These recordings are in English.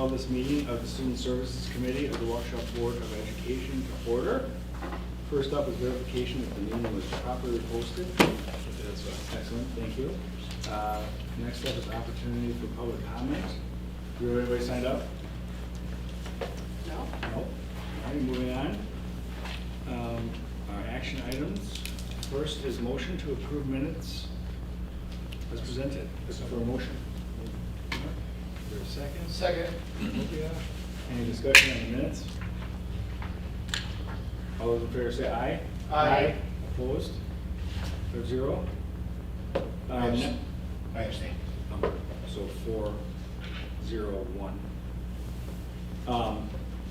call this meeting of the Student Services Committee of the Waukesha Board of Education to order. First up is verification that the meeting was properly posted. Excellent, thank you. Next up is opportunity for public comment. Everybody signed up? No. No. All right, moving on. Our action items. First is motion to approve minutes as presented. This is for a motion. Is there a second? Second. Yeah. Any discussion on the minutes? All those in favor say aye. Aye. Opposed? 5-0. I abstain. So 4-0-1.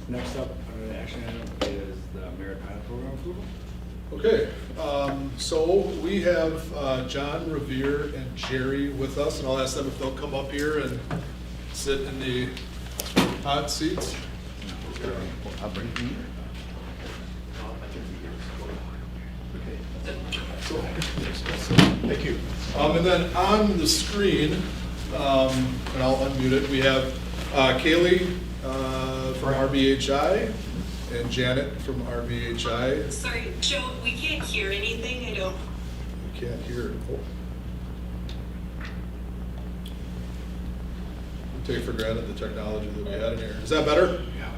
Next up under the action item is the merit pilot program approval. Okay, so we have John Revere and Jerry with us, and I'll ask them if they'll come up here and sit in the hot seats. I'll bring you. Thank you. And then on the screen, and I'll unmute it, we have Kaylee from RBHI and Janet from RBHI. Sorry, Joe, we can't hear anything. I don't. You can't hear it. Oh. We take for granted the technology that we had in here. Is that better? Yeah.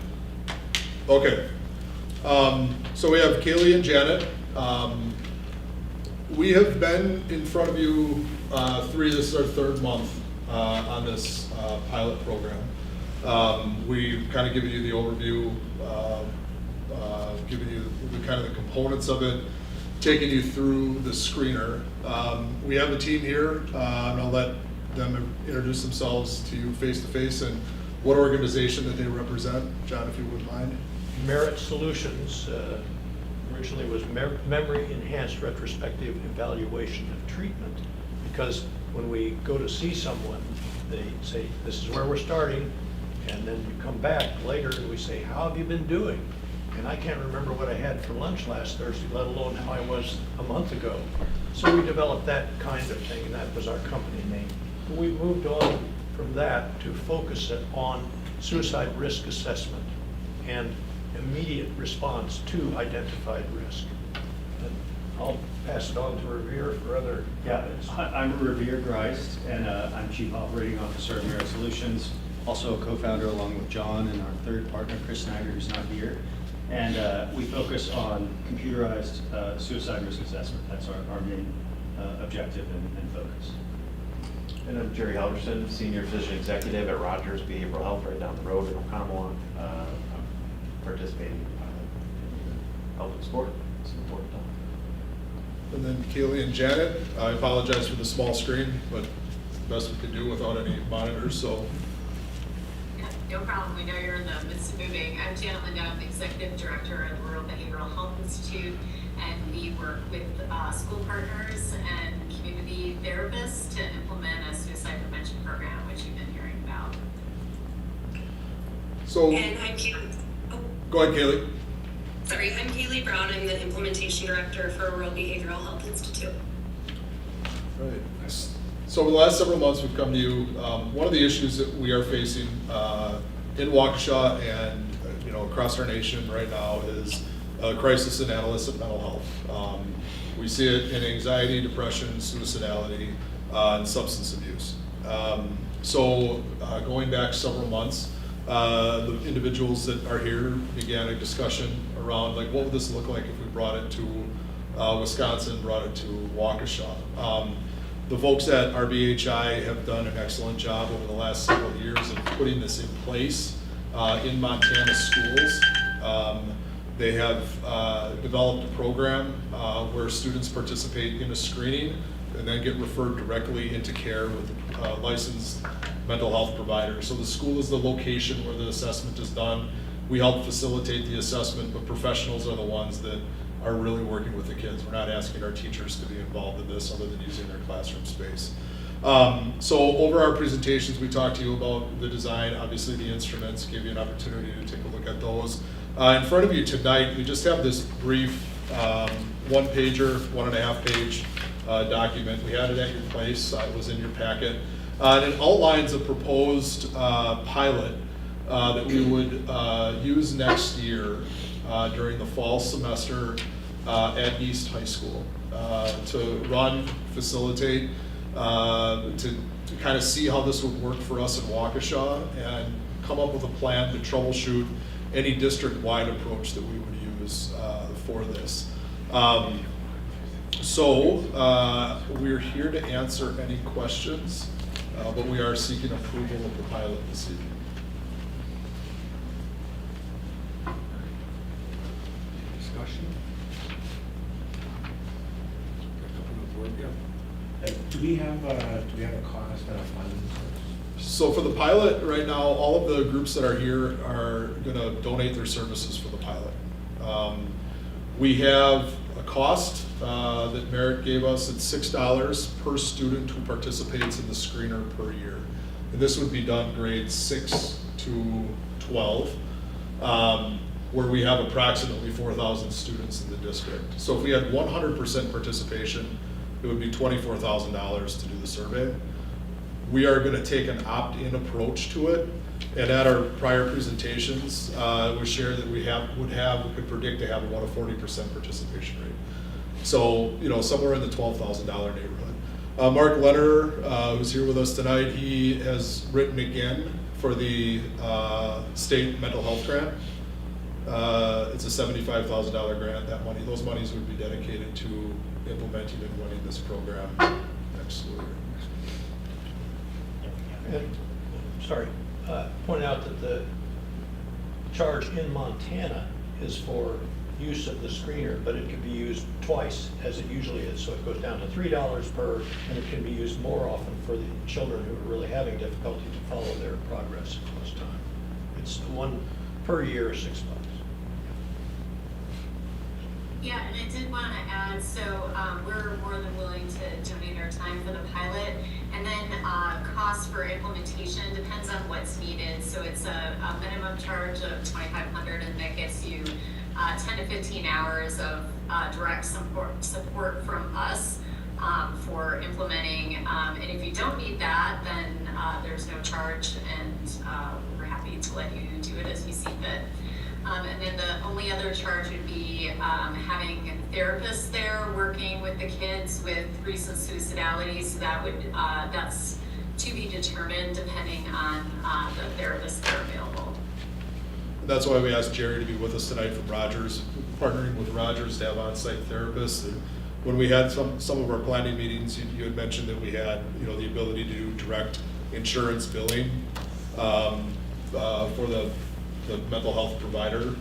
Okay. So we have Kaylee and Janet. We have been in front of you this is our third month on this pilot program. We've kind of given you the overview, giving you the kind of the components of it, taking you through the screener. We have a team here, and I'll let them introduce themselves to you face to face and what organization that they represent. John, if you wouldn't mind. Merit Solutions originally was Memory Enhanced Retrospective Evaluation of Treatment, because when we go to see someone, they say, this is where we're starting, and then you come back later and we say, how have you been doing? And I can't remember what I had for lunch last Thursday, let alone how I was a month ago. So we developed that kind of thing, and that was our company name. But we moved on from that to focus it on suicide risk assessment and immediate response to identified risk. And I'll pass it on to Revere for other comments. I'm Revere Greist, and I'm Chief Operating Officer of Merit Solutions, also a co-founder along with John and our third partner, Chris Snyder, who's not here. And we focus on computerized suicide risk assessment. That's our main objective and focus. And I'm Jerry Halverson, Senior Physician Executive at Rogers Behavioral Health right down the road in Oconomowoc. I'm participating in public sport. It's an important topic. And then Kaylee and Janet, I apologize for the small screen, but the best we could do without any monitors, so. Yeah, no problem. We know you're in the midst of moving. I'm Janet Lindau, Executive Director at the Rural Behavioral Health Institute, and we work with school partners and community therapists to implement a suicide prevention program, which you've been hearing about. So, And I'm Kaylee. Oh, go ahead, Kaylee. sorry, I'm Kaylee Brown. I'm the Implementation Director for Rural Behavioral Health Institute. Right. So over the last several months, we've come to you. One of the issues that we are facing in Waukesha and across our nation right now is a crisis in adolescent mental health. We see it in anxiety, depression, suicidality, and substance abuse. So going back several months, the individuals that are here began a discussion around like what would this look like if we brought it to Wisconsin, brought it to Waukesha. The folks at RBHI have done an excellent job over the last several years of putting this in place in Montana schools. They have developed a program where students participate in a screening and then get referred directly into care with a licensed mental health provider. So the school is the location where the assessment is done. We help facilitate the assessment, but professionals are the ones that are really working with the kids. We're not asking our teachers to be involved in this other than using their classroom space. So over our presentations, we talked to you about the design, obviously the instruments, give you an opportunity to take a look at those. In front of you tonight, we just have this brief one-pager, 1.5 page document. We had it at your place, it was in your packet. And it outlines a proposed pilot that we would use next year during the fall semester at East High School to run, facilitate, to kind of see how this would work for us in Waukesha and come up with a plan to troubleshoot any district-wide approach that we would use for this. So we're here to answer any questions, but we are seeking approval of the pilot this evening. Discussion? Do we have a cost and a funding source? So for the pilot, right now, all of the groups that are here are gonna donate their services for the pilot. We have a cost that Merritt gave us, it's $6 per student who participates in the screener per year. And this would be done grades 6 to 12, where we have approximately 4,000 students in the district. So if we had 100% participation, it would be $24,000 to do the survey. We are gonna take an opt-in approach to it. And at our prior presentations, we shared that we could predict to have about a 40% participation rate. So, somewhere in the $12,000 neighborhood. Mark Leonard, who's here with us tonight, he has written again for the state mental health grant. It's a $75,000 grant. Those monies would be dedicated to implementing and running this program next school year. And, sorry, point out that the charge in Montana is for use of the screener, but it can be used twice as it usually is. So it goes down to $3 per, and it can be used more often for the children who are really having difficulty to follow their progress across time. It's one per year, $6. Yeah, and I did want to add, so we're more than willing to donate our time for the pilot. And then cost for implementation depends on what's needed. So it's a minimum charge of $2,500, and that gets you 10 to 15 hours of direct support from us for implementing. And if you don't need that, then there's no charge, and we're happy to let you do it as you see fit. And then the only other charge would be having therapists there working with the kids with recent suicidality. So that's to be determined depending on the therapists that are available. That's why we asked Jerry to be with us tonight from Rogers, partnering with Rogers to have on-site therapists. And when we had some of our planning meetings, you had mentioned that we had the ability to do direct insurance billing for the mental health provider.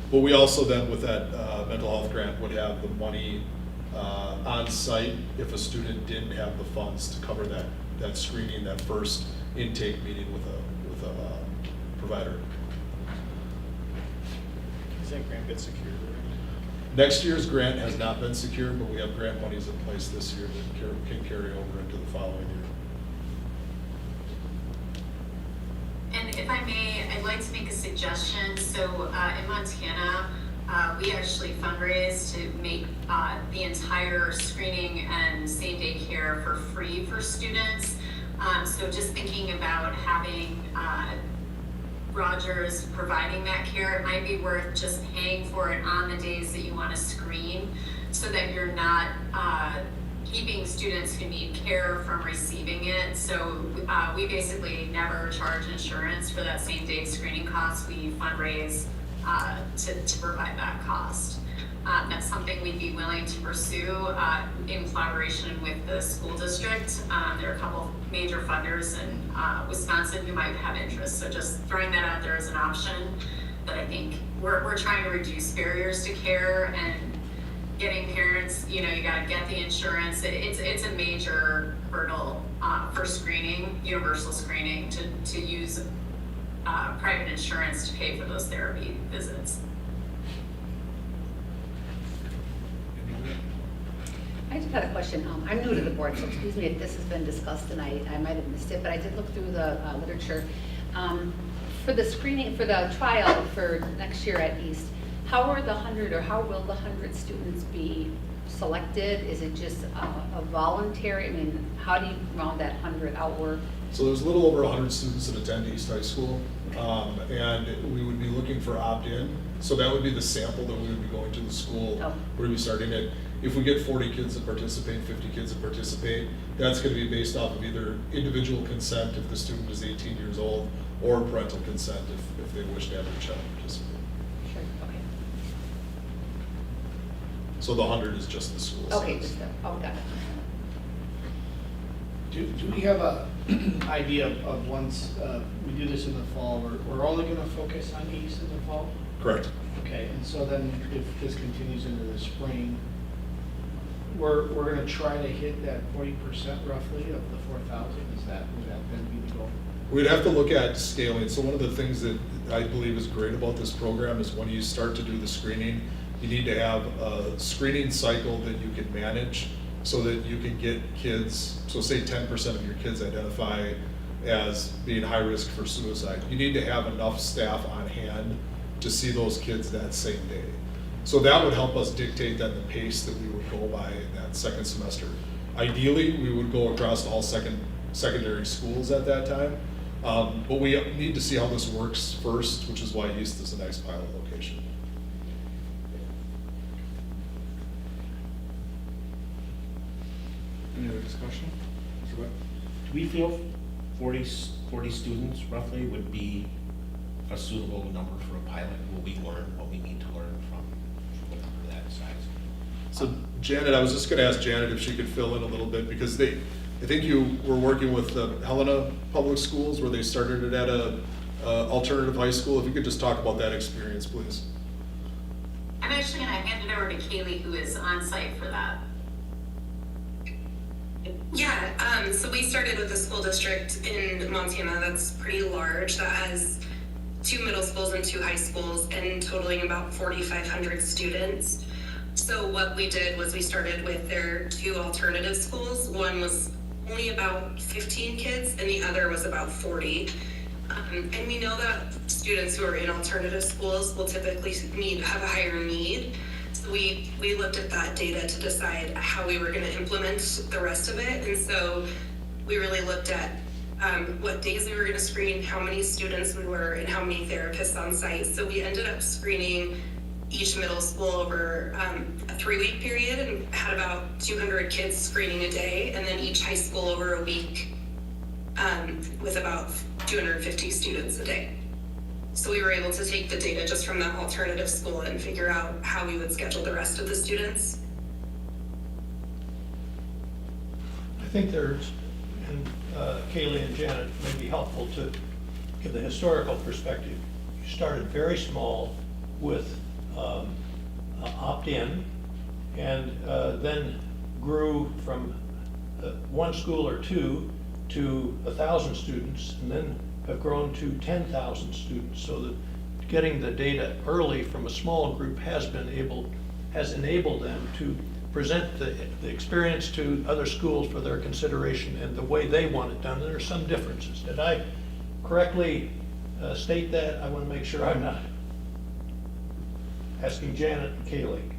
But we also then, with that mental health grant, would have the money on site if a student didn't have the funds to cover that screening, that first intake meeting with a provider. Is that grant get secured already? Next year's grant has not been secured, but we have grant monies in place this year that can carry over into the following year. And if I may, I'd like to make a suggestion. So in Montana, we actually fundraise to make the entire screening and same-day care for free for students. So just thinking about having Rogers providing that care, it might be worth just paying for it on the days that you want to screen, so that you're not keeping students who need care from receiving it. So we basically never charge insurance for that same day screening cost. We fundraise to provide that cost. That's something we'd be willing to pursue in collaboration with the school district. There are a couple major funders in Wisconsin who might have interest. So just throwing that out there as an option. But I think we're trying to reduce barriers to care and getting parents, you gotta get the insurance. It's a major hurdle for screening, universal screening, to use private insurance to pay for those therapy visits. I just had a question. I'm new to the board, so excuse me if this has been discussed and I might have missed it, but I did look through the literature. For the screening, for the trial for next year at East, how will the 100 students be selected? Is it just a voluntary? I mean, how do you round that 100 outward? So there's a little over 100 students that attend East High School. And we would be looking for opt-in, so that would be the sample that we would be going to the school. Oh. We'd be starting it, if we get 40 kids that participate, 50 kids that participate, that's gonna be based off of either individual consent if the student is 18 years old, or parental consent if they wish to have their child participate. Sure, okay. So the 100 is just the school Okay, size. got it. Do we have a idea of once we do this in the fall, we're only gonna focus on east in the fall? Correct. Okay, and so then if this continues into the spring, we're gonna try to hit that 40% roughly of the 4,000, would that then be the goal? We'd have to look at scaling. So one of the things that I believe is great about this program is when you start to do the screening, you need to have a screening cycle that you can manage so that you can get kids, so say 10% of your kids identify as being high risk for suicide. You need to have enough staff on hand to see those kids that same day. So that would help us dictate then the pace that we would go by in that second semester. Ideally, we would go across all secondary schools at that time. But we need to see how this works first, which is why East is a nice pilot location. Any other discussion? Mr. Webb? Do we feel 40 students roughly would be a suitable number for a pilot? Will we learn what we need to learn from a number that size? So Janet, I was just gonna ask Janet if she could fill in a little bit, because I think you were working with the Helena Public Schools where they started it at a alternative high school. If you could just talk about that experience, please. I'm actually gonna hand it over to Kaylee, who is on site for that. Yeah, so we started with a school district in Montana that's pretty large, that has 2 middle schools and 2 high schools, and totaling about 4,500 students. So what we did was we started with their 2 alternative schools. One was only about 15 kids and the other was about 40. And we know that students who are in alternative schools will typically have a higher need. So we looked at that data to decide how we were going to implement the rest of it. And so we really looked at what days we were going to screen, how many students we were, and how many therapists on site. So we ended up screening each middle school over a 3-week period and had about 200 kids screening a day, and then each high school over a week with about 250 students a day. So we were able to take the data just from that alternative school and figure out how we would schedule the rest of the students. I think there's, and Kaylee and Janet may be helpful to give the historical perspective. You started very small with opt-in, and then grew from 1 school or 2 to 1,000 students, and then have grown to 10,000 students. So that getting the data early from a small group has enabled them to present the experience to other schools for their consideration and the way they want it done. There are some differences. Did I correctly state that? I want to make sure I'm not asking Janet and Kaylee.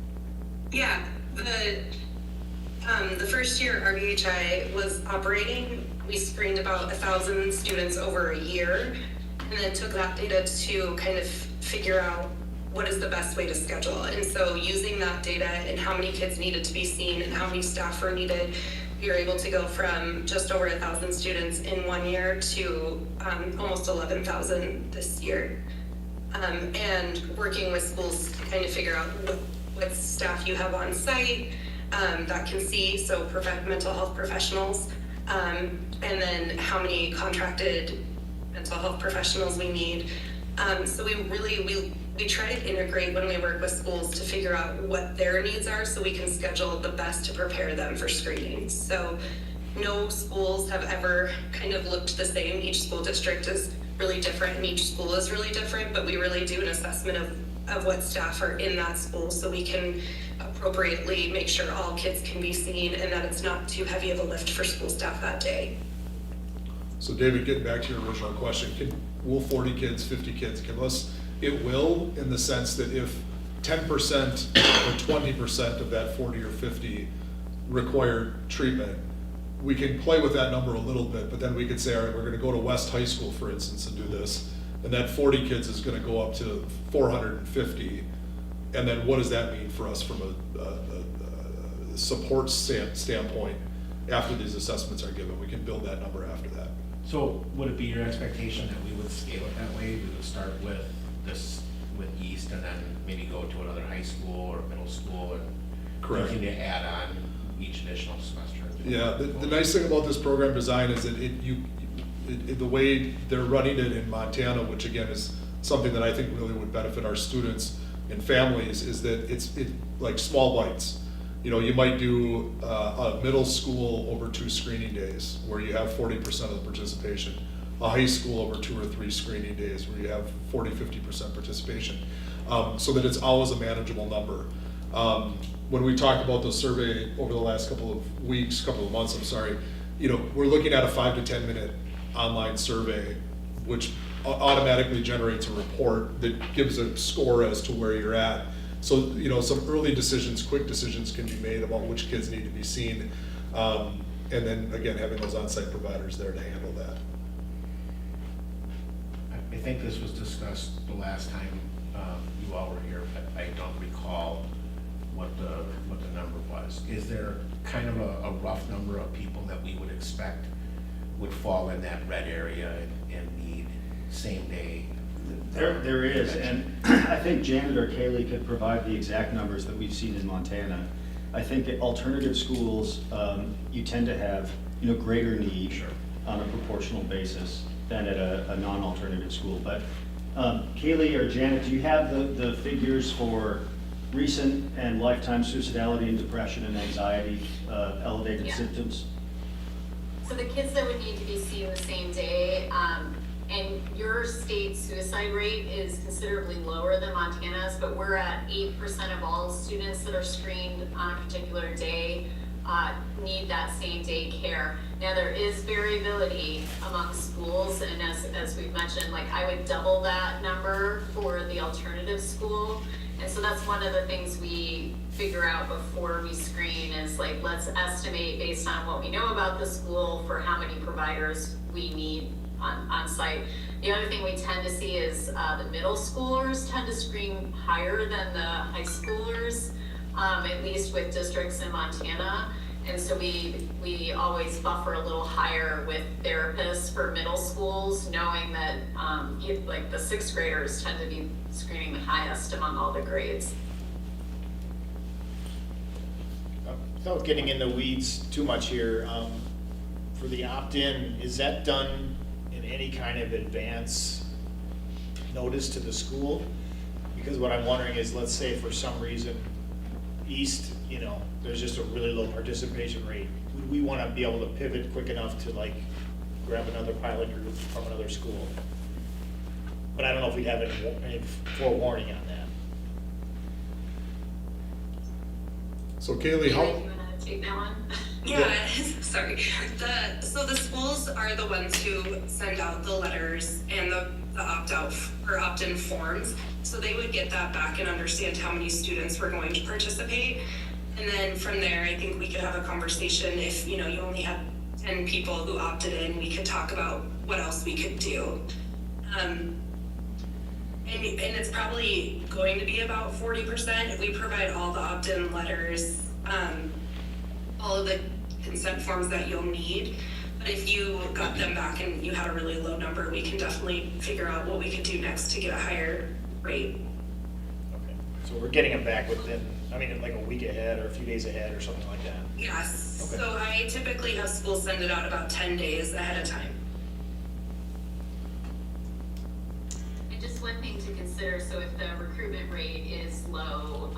Yeah, the first year RBHI was operating, we screened about 1,000 students over a year, and then took that data to kind of figure out what is the best way to schedule. And so using that data and how many kids needed to be seen and how many staff were needed, we were able to go from just over 1,000 students in 1 year to almost 11,000 this year. And working with schools to kind of figure out what staff you have on site that can see, so mental health professionals, and then how many contracted mental health professionals we need. So we try to integrate when we work with schools to figure out what their needs are so we can schedule the best to prepare them for screening. So no schools have ever kind of looked the same. Each school district is really different and each school is really different, but we really do an assessment of what staff are in that school so we can appropriately make sure all kids can be seen and that it's not too heavy of a lift for school staff that day. So David, getting back to your original question, will 40 kids, 50 kids, it will, in the sense that if 10% or 20% of that 40 or 50 require treatment, we can play with that number a little bit, but then we could say, all right, we're gonna go to West High School, for instance, and do this. And that 40 kids is gonna go up to 450. And then what does that mean for us from a support standpoint after these assessments are given? We can build that number after that. So would it be your expectation that we would scale it that way? We would start with this, with East, and then maybe go to another high school or middle school, and Correct. continue to add on each additional semester? Yeah, the nice thing about this program design is that the way they're running it in Montana, which again is something that I think really would benefit our students and families, is that it's like small bites. You know, you might do a middle school over 2 screening days where you have 40% of the participation. A high school over 2 or 3 screening days where you have 40–50% participation. So that it's always a manageable number. When we talked about the survey over the last couple of months, I'm sorry, you know, we're looking at a 5 to 10 minute online survey, which automatically generates a report that gives a score as to where you're at. So, you know, some early decisions, quick decisions can be made about which kids need to be seen. And then again, having those on-site providers there to handle that. I think this was discussed the last time you all were here, but I don't recall what the number was. Is there kind of a rough number of people that we would expect would fall in that red area and need same day? There is, and I think Janet or Kaylee could provide the exact numbers that we've seen in Montana. I think at alternative schools, you tend to have, you know, greater need on a proportional basis than at a non-alternative school. But Kaylee or Janet, do you have the figures for recent and lifetime suicidality and depression and anxiety, elevated Yeah. symptoms? So the kids that would need to be seen the same day, and your state suicide rate is considerably lower than Montana's, but we're at 8% of all students that are screened on a particular day need that same day care. Now, there is variability among schools, and as we've mentioned, like I would double that number for the alternative school. And so that's one of the things we figure out before we screen is like, let's estimate based on what we know about the school for how many providers we need on site. The other thing we tend to see is the middle schoolers tend to screen higher than the high schoolers, at least with districts in Montana. And so we always buffer a little higher with therapists for middle schools, knowing that like the 6th graders tend to be screening the highest among all the grades. Without getting in the weeds too much here, for the opt-in, is that done in any kind of advance notice to the school? Because what I'm wondering is, let's say for some reason, East, you know, there's just a really low participation rate. Would we want to be able to pivot quick enough to like grab another pilot group from another school? But I don't know if we'd have any forewarning on that. So Kaylee, how? You wanna take that one? Yeah, sorry. So the schools are the ones who send out the letters and the opt-out or opt-in forms. So they would get that back and understand how many students were going to participate. And then from there, I think we could have a conversation. If, you know, you only had 10 people who opted in, we could talk about what else we could do. And it's probably going to be about 40%. We provide all the opt-in letters, all of the consent forms that you'll need. But if you got them back and you had a really low number, we can definitely figure out what we could do next to get a higher rate. Okay. So we're getting them back within, I mean, like a week ahead or a few days ahead or something like that? Yes. Okay. So I typically have schools send it out about 10 days ahead of time. And just one thing to consider, so if the recruitment rate is low,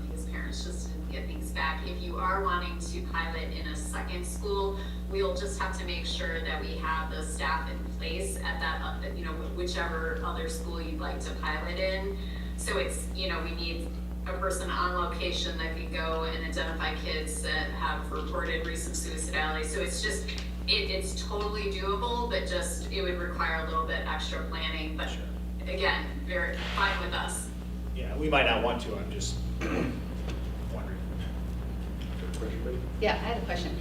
because parents just didn't get things back, if you are wanting to pilot in a second school, we'll just have to make sure that we have the staff in place at that, you know, whichever other school you'd like to pilot in. So it's, you know, we need a person on location that can go and identify kids that have reported recent suicidality. So it's just, it's totally doable, but just, it would require a little bit extra planning, but again, very fine with us. Yeah, we might not want to, I'm just wondering. Yeah, I had a question.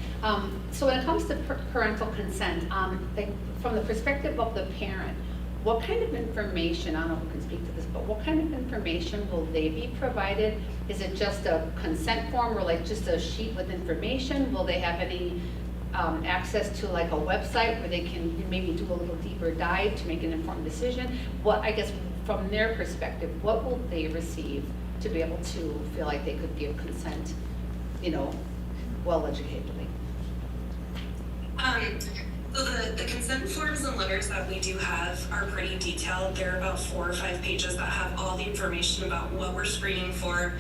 So when it comes to parental consent, like from the perspective of the parent, what kind of information, I don't know who can speak to this, but what kind of information will they be provided? Is it just a consent form or like just a sheet with information? Will they have any access to like a website where they can maybe do a little deeper dive to make an informed decision? What, I guess, from their perspective, what will they receive to be able to feel like they could give consent, you know, well-educatedly? So the consent forms and letters that we do have are pretty detailed. They're about 4 or 5 pages that have all the information about what we're screening for,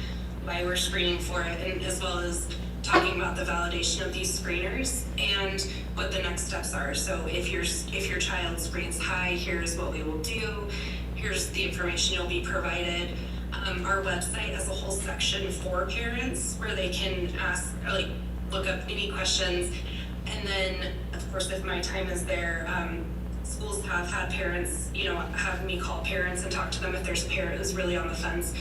why we're screening for it, and as well as talking about the validation of these screeners and what the next steps are. So if your child screens high, here's what we will do. Here's the information you'll be provided. Our website has a whole section for parents where they can ask, like, look up any questions. And then, of course, if my time is there, schools have had parents, you know, have me call parents and talk to them if there's a parent who's really on the fence.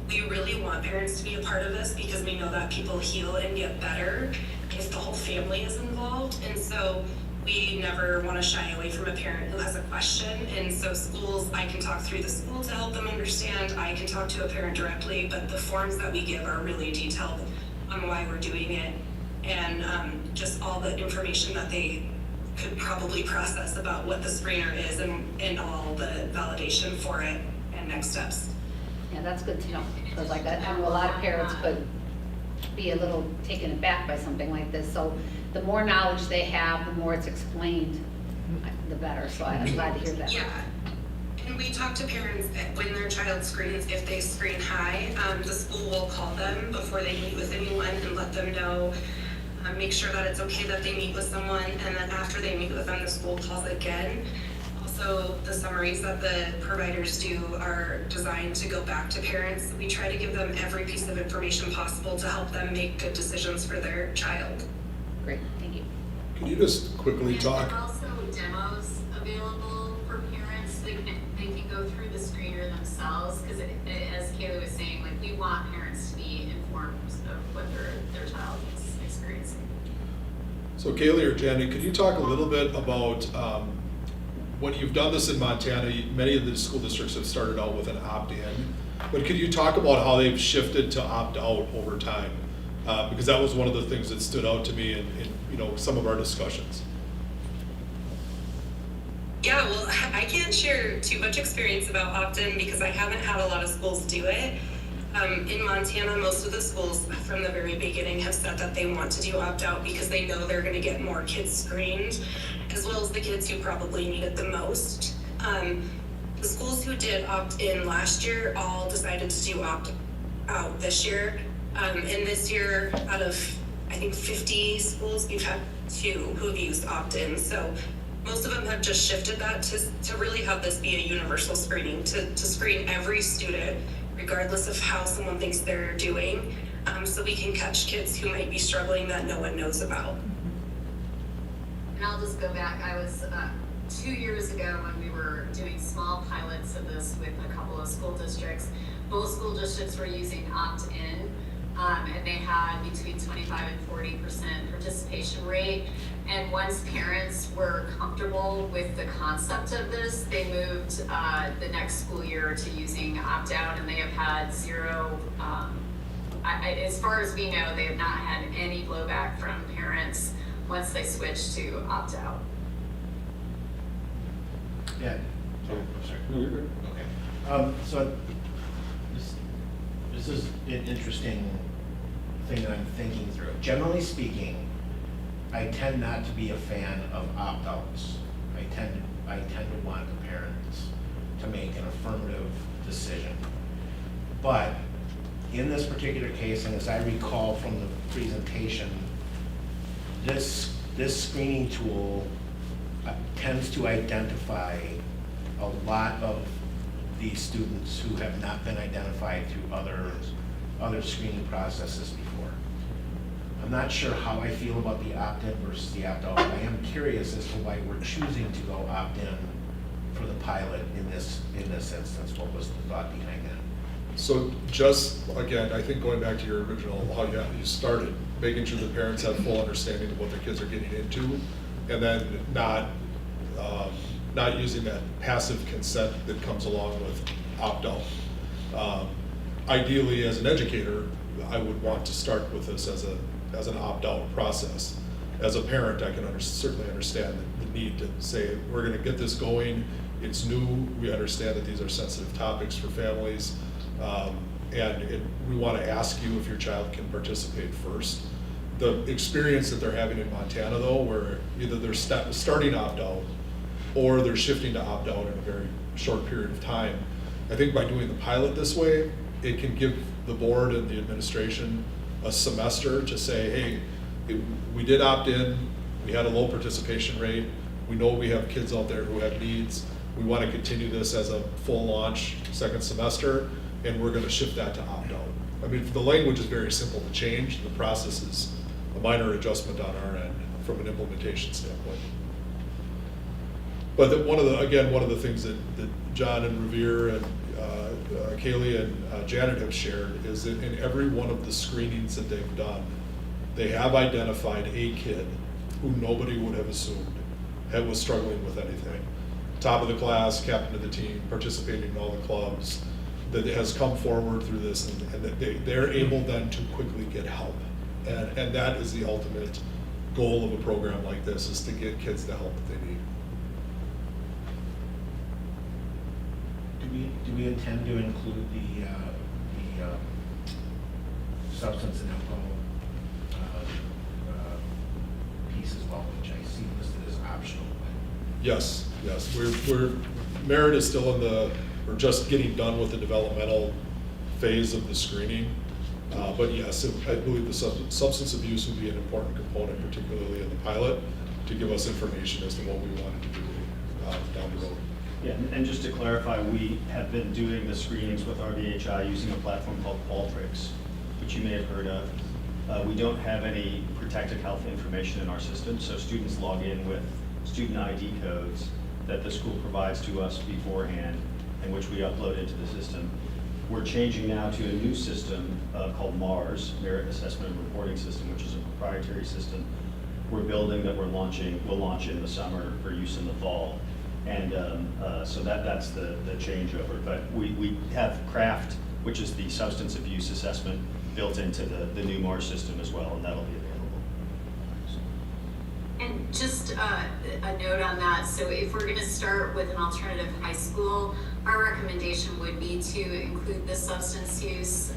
We really want parents to be a part of this because we know that people heal and get better if the whole family is involved. And so we never want to shy away from a parent who has a question. And so schools, I can talk through the school to help them understand. I can talk to a parent directly, but the forms that we give are really detailed on why we're doing it and just all the information that they could probably process about what the screener is and all the validation for it and next steps. Yeah, that's good to know, because like I know a lot of parents could be a little taken aback by something like this. So the more knowledge they have, the more it's explained, the better. So I'm glad to hear that. Yeah. And we talk to parents that when their child screens, if they screen high, the school will call them before they meet with anyone and let them know, make sure that it's okay that they meet with someone, and then after they meet with them, the school calls again. Also, the summaries that the providers do are designed to go back to parents. We try to give them every piece of information possible to help them make good decisions for their child. Great, thank you. Can you just quickly And talk? there are also demos available for parents. They can go through the screener themselves, because as Kaylee was saying, like, we want parents to be informed of what their child is experiencing. So Kaylee or Jenny, could you talk a little bit about, when you've done this in Montana, many of the school districts have started out with an opt-in, but could you talk about how they've shifted to opt-out over time? Because that was one of the things that stood out to me in you know, some of our discussions. Yeah, well, I can't share too much experience about opt-in because I haven't had a lot of schools do it. In Montana, most of the schools from the very beginning have said that they want to do opt-out because they know they're going to get more kids screened, as well as the kids who probably need it the most. The schools who did opt-in last year all decided to do opt-out this year. And this year, out of, I think, 50 schools, we've had 2 who've used opt-in. So most of them have just shifted that to really have this be a universal screening, to screen every student, regardless of how someone thinks they're doing, so we can catch kids who might be struggling that no one knows about. And I'll just go back, I was 2 years ago when we were doing small pilots of this with a couple of school districts. Both school districts were using opt-in, and they had between 25 and 40% participation rate. And once parents were comfortable with the concept of this, they moved the next school year to using opt-out, and they have had zero, as far as we know, they have not had any blowback from parents once they switched to opt-out. Yeah. Oh, sorry. No, you're good. Okay. So this is an interesting thing that I'm thinking through. Generally speaking, I tend not to be a fan of opt-outs. I tend to want the parents to make an affirmative decision. But in this particular case, and as I recall from the presentation, this screening tool tends to identify a lot of these students who have not been identified through other screening processes before. I'm not sure how I feel about the opt-in versus the opt-out, but I am curious as to why we're choosing to go opt-in for the pilot in this instance. What was the thought behind that? So just, again, I think going back to your original, how you started, making sure the parents have full understanding of what their kids are getting into, and then not not using that passive consent that comes along with opt-out. Ideally, as an educator, I would want to start with this as an opt-out process. As a parent, I can certainly understand the need to say, we're gonna get this going, it's new, we understand that these are sensitive topics for families, we wanna ask you if your child can participate first. The experience that they're having in Montana though, where either they're starting opt-out or they're shifting to opt-out in a very short period of time, I think by doing the pilot this way, it can give the board and the administration a semester to say, hey, we did opt in, we had a low participation rate, we know we have kids out there who have needs, we want to continue this as a full launch second semester, and we're going to shift that to opt-out. I mean, the language is very simple to change, the process is a minor adjustment on our end from an implementation standpoint. But one of the things that John and Revere and Kaylee and Janet have shared is that in every one of the screenings that they've done, they have identified a kid who nobody would have assumed was struggling with anything. Top of the class, captain of the team, participating in all the clubs, that has come forward through this, and that they're able then to quickly get help. And that is the ultimate goal of a program like this, is to get kids the help that they need. Do we intend to include the substance and alcohol piece as well, which I see listed as optional? Yes. Merit is still we're just getting done with the developmental phase of the screening. But yes, I believe the substance abuse would be an important component, particularly in the pilot, to give us information as to what we wanted to do down the road. Yeah, and just to clarify, we have been doing the screenings with RVHI using a platform called Qualtrics, which you may have heard of. We don't have any protected health information in our system, so students log in with student ID codes that the school provides to us beforehand, and which we upload into the system. We're changing now to a new system called MARS, Merit Assessment and Reporting System, which is a proprietary system we're building that we'll launch in the summer for use in the fall. And so that's the changeover. But we have CRAFT, which is the substance abuse assessment, built into the new MARS system as well, and that'll be available. And just a note on that, so if we're gonna start with an alternative high school, our recommendation would be to include the substance use,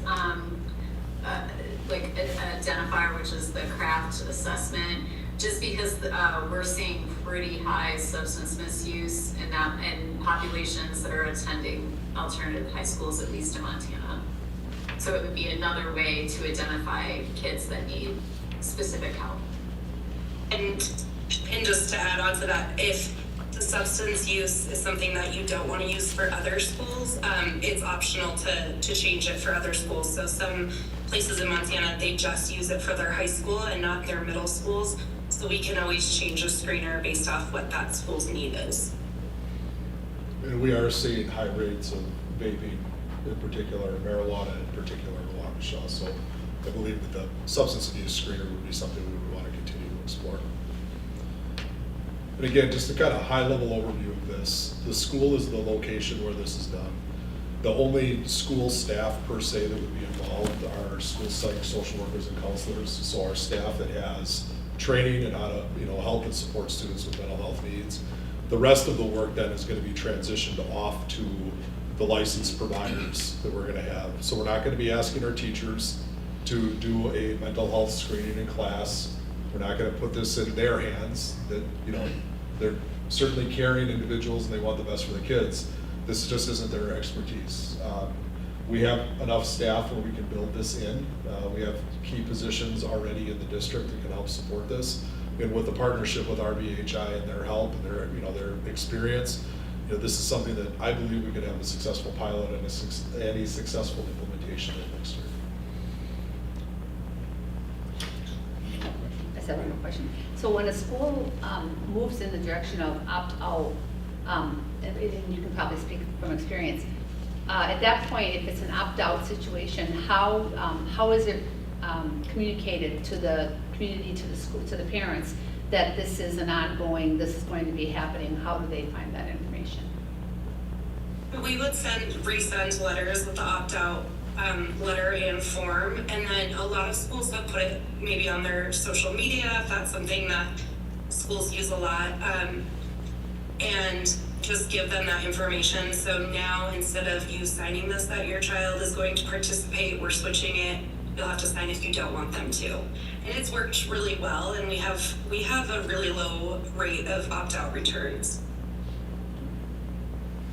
like an identifier, which is the CRAFT assessment, just because we're seeing pretty high substance misuse in populations that are attending alternative high schools, at least in Montana. So it would be another way to identify kids that need specific help. And just to add on to that, if the substance use is something that you don't want to use for other schools, it's optional to change it for other schools. So some places in Montana, they just use it for their high school and not their middle schools. So we can always change a screener based off what that school's need is. And we are seeing high rates of vaping in particular, marijuana in particular in Waukesha. So I believe that the substance abuse screener would be something we would want to continue to explore. And again, just a kind of high level overview of this, the school is the location where this is done. The only school staff per se that would be involved are school psych, social workers, and counselors. So our staff that has training and how to help and support students with mental health needs. The rest of the work then is going to be transitioned off to the licensed providers that we're going to have. So we're not going to be asking our teachers to do a mental health screening in class. We're not going to put this in their hands. That they're certainly caring individuals and they want the best for the kids. This just isn't their expertise. We have enough staff where we can build this in. We have key positions already in the district that can help support this. And with the partnership with RVHI and their help and their experience, this is something that I believe we could have a successful pilot and a successful implementation in next year. I just have one more question. So when a school moves in the direction of opt-out, and you can probably speak from experience, at that point, if it's an opt-out situation, how is it communicated to the community, to the school, to the parents, that this is an ongoing, this is going to be happening, how do they find that information? We would resend letters with the opt-out letter and form, and then a lot of schools have put it maybe on their social media, if that's something that schools use a lot, and just give them that information. So now, instead of you signing this that your child is going to participate, we're switching it. You'll have to sign if you don't want them to. And it's worked really well, and we have a really low rate of opt-out returns.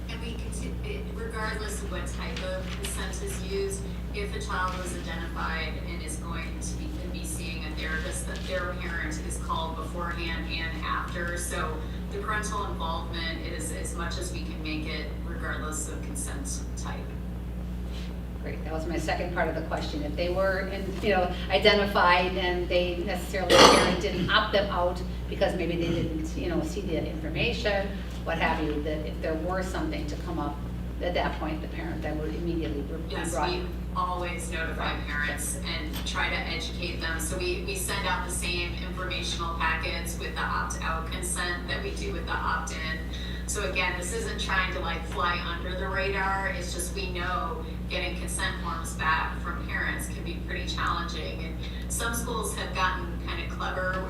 And we continue, regardless of what type of consent is used, if a child was identified and is going to be seeing a therapist, that their parent is called beforehand and after. So the parental involvement is as much as we can make it, regardless of consent type. Great, that was my second part of the question. If they were, identified and they necessarily, the parent didn't opt them out because maybe they didn't, see the information, what have you, that if there were something to come up, at that point, the parent then would immediately be Yes, brought we in. always notify parents and try to educate them. So we send out the same informational packets with the opt-out consent that we do with the opt-in. So again, this isn't trying to fly under the radar. It's just we know getting consent forms back from parents can be pretty challenging. And some schools have gotten kind of clever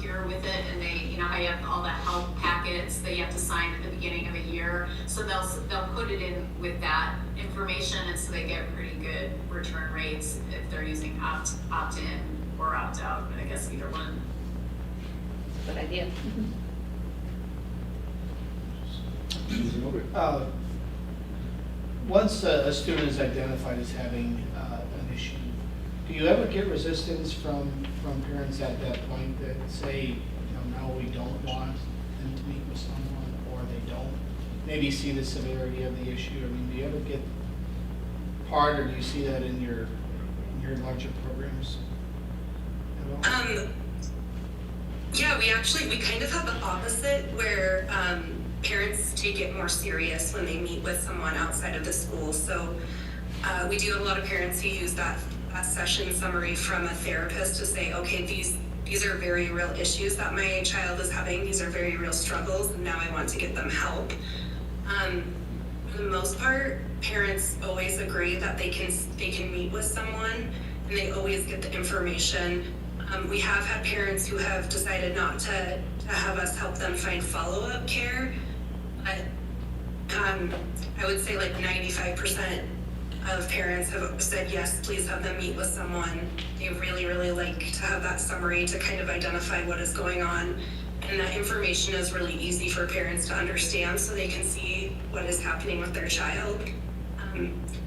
here with it, and they, how you have all the help packets that you have to sign at the beginning of a year. So they'll put it in with that information, and so they get pretty good return rates if they're using opt-in or opt-out. I guess either one. Good idea. Once a student is identified as having an issue, do you ever get resistance from parents at that point that say, no, we don't want them to meet with someone, or they don't maybe see the severity of the issue? I mean, do you ever get part, or do you see that in your larger programs at all? Yeah, we kind of have the opposite, where parents take it more serious when they meet with someone outside of the school. So we do have a lot of parents who use that session summary from a therapist to say, okay, these are very real issues that my child is having. These are very real struggles, and now I want to get them help. For the most part, parents always agree that they can meet with someone, and they always get the information. We have had parents who have decided not to have us help them find follow-up care, but I would say 95% of parents have said yes, please have them meet with someone. They really, really like to have that summary to kind of identify what is going on, and that information is really easy for parents to understand so they can see what is happening with their child.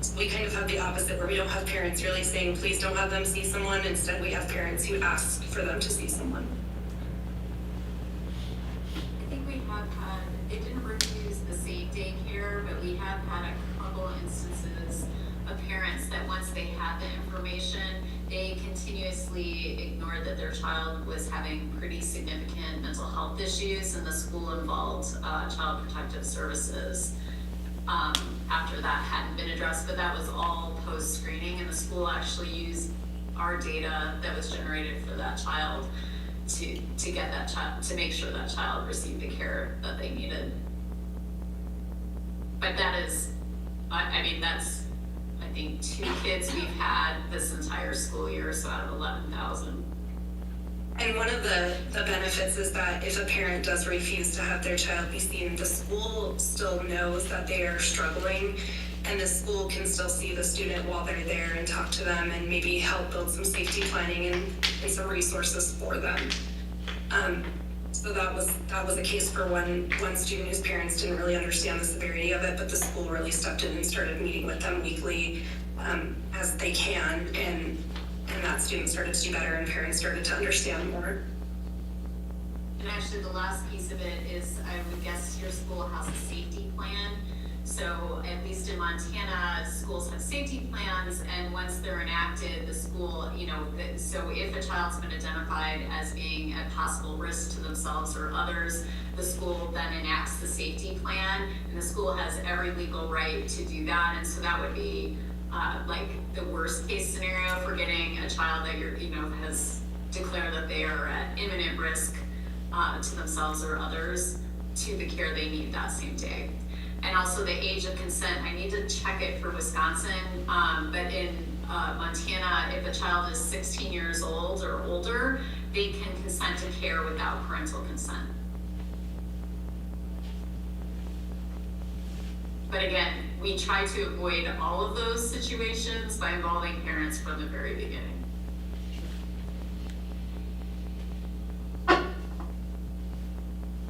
So we kind of have the opposite, where we don't have parents really saying, please don't have them see someone. Instead, we have parents who ask for them to see someone. I think we have had, it didn't refuse the same day care, but we have had a couple instances of parents that once they had the information, they continuously ignored that their child was having pretty significant mental health issues, and the school involved Child Protective Services after that hadn't been addressed. But that was all post-screening, and the school actually used our data that was generated for that child to get that child, to make sure that child received the care that they needed. But that is, I mean, that's, I think, 2 kids we've had this entire school year, so out of 11,000. And one of the benefits is that if a parent does refuse to have their child be seen, the school still knows that they are struggling, and the school can still see the student while they're there and talk to them and maybe help build some safety planning and some resources for them. So that was a case for one student whose parents didn't really understand the severity of it, but the school really stepped in and started meeting with them weekly as they can, and that student started to do better, and parents started to understand more. And actually, the last piece of it is, I would guess your school has a safety plan. So at least in Montana, schools have safety plans, and once they're enacted, the school, so if a child's been identified as being a possible risk to themselves or others, the school then enacts the safety plan, and the school has every legal right to do that. And so that would be the worst case scenario for getting a child that has declared that they are at imminent risk to themselves or others to the care they need that same day. And also the age of consent, I need to check it for Wisconsin, but in Montana, if a child is 16 years old or older, they can consent to care without parental consent. But again, we try to avoid all of those situations by involving parents from the very beginning.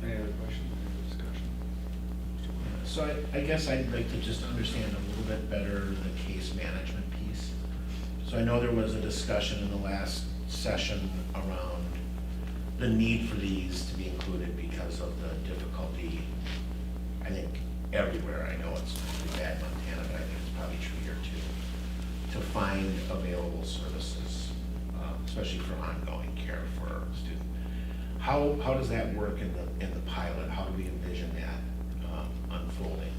Any other questions, any other discussion? So I guess I'd like to just understand a little bit better the case management piece. So I know there was a discussion in the last session around the need for these to be included because of the difficulty, I think, everywhere. I know it's pretty bad in Montana, but I think it's probably true here too, to find available services, especially for ongoing care for a student. How does that work in the pilot? How do we envision that unfolding?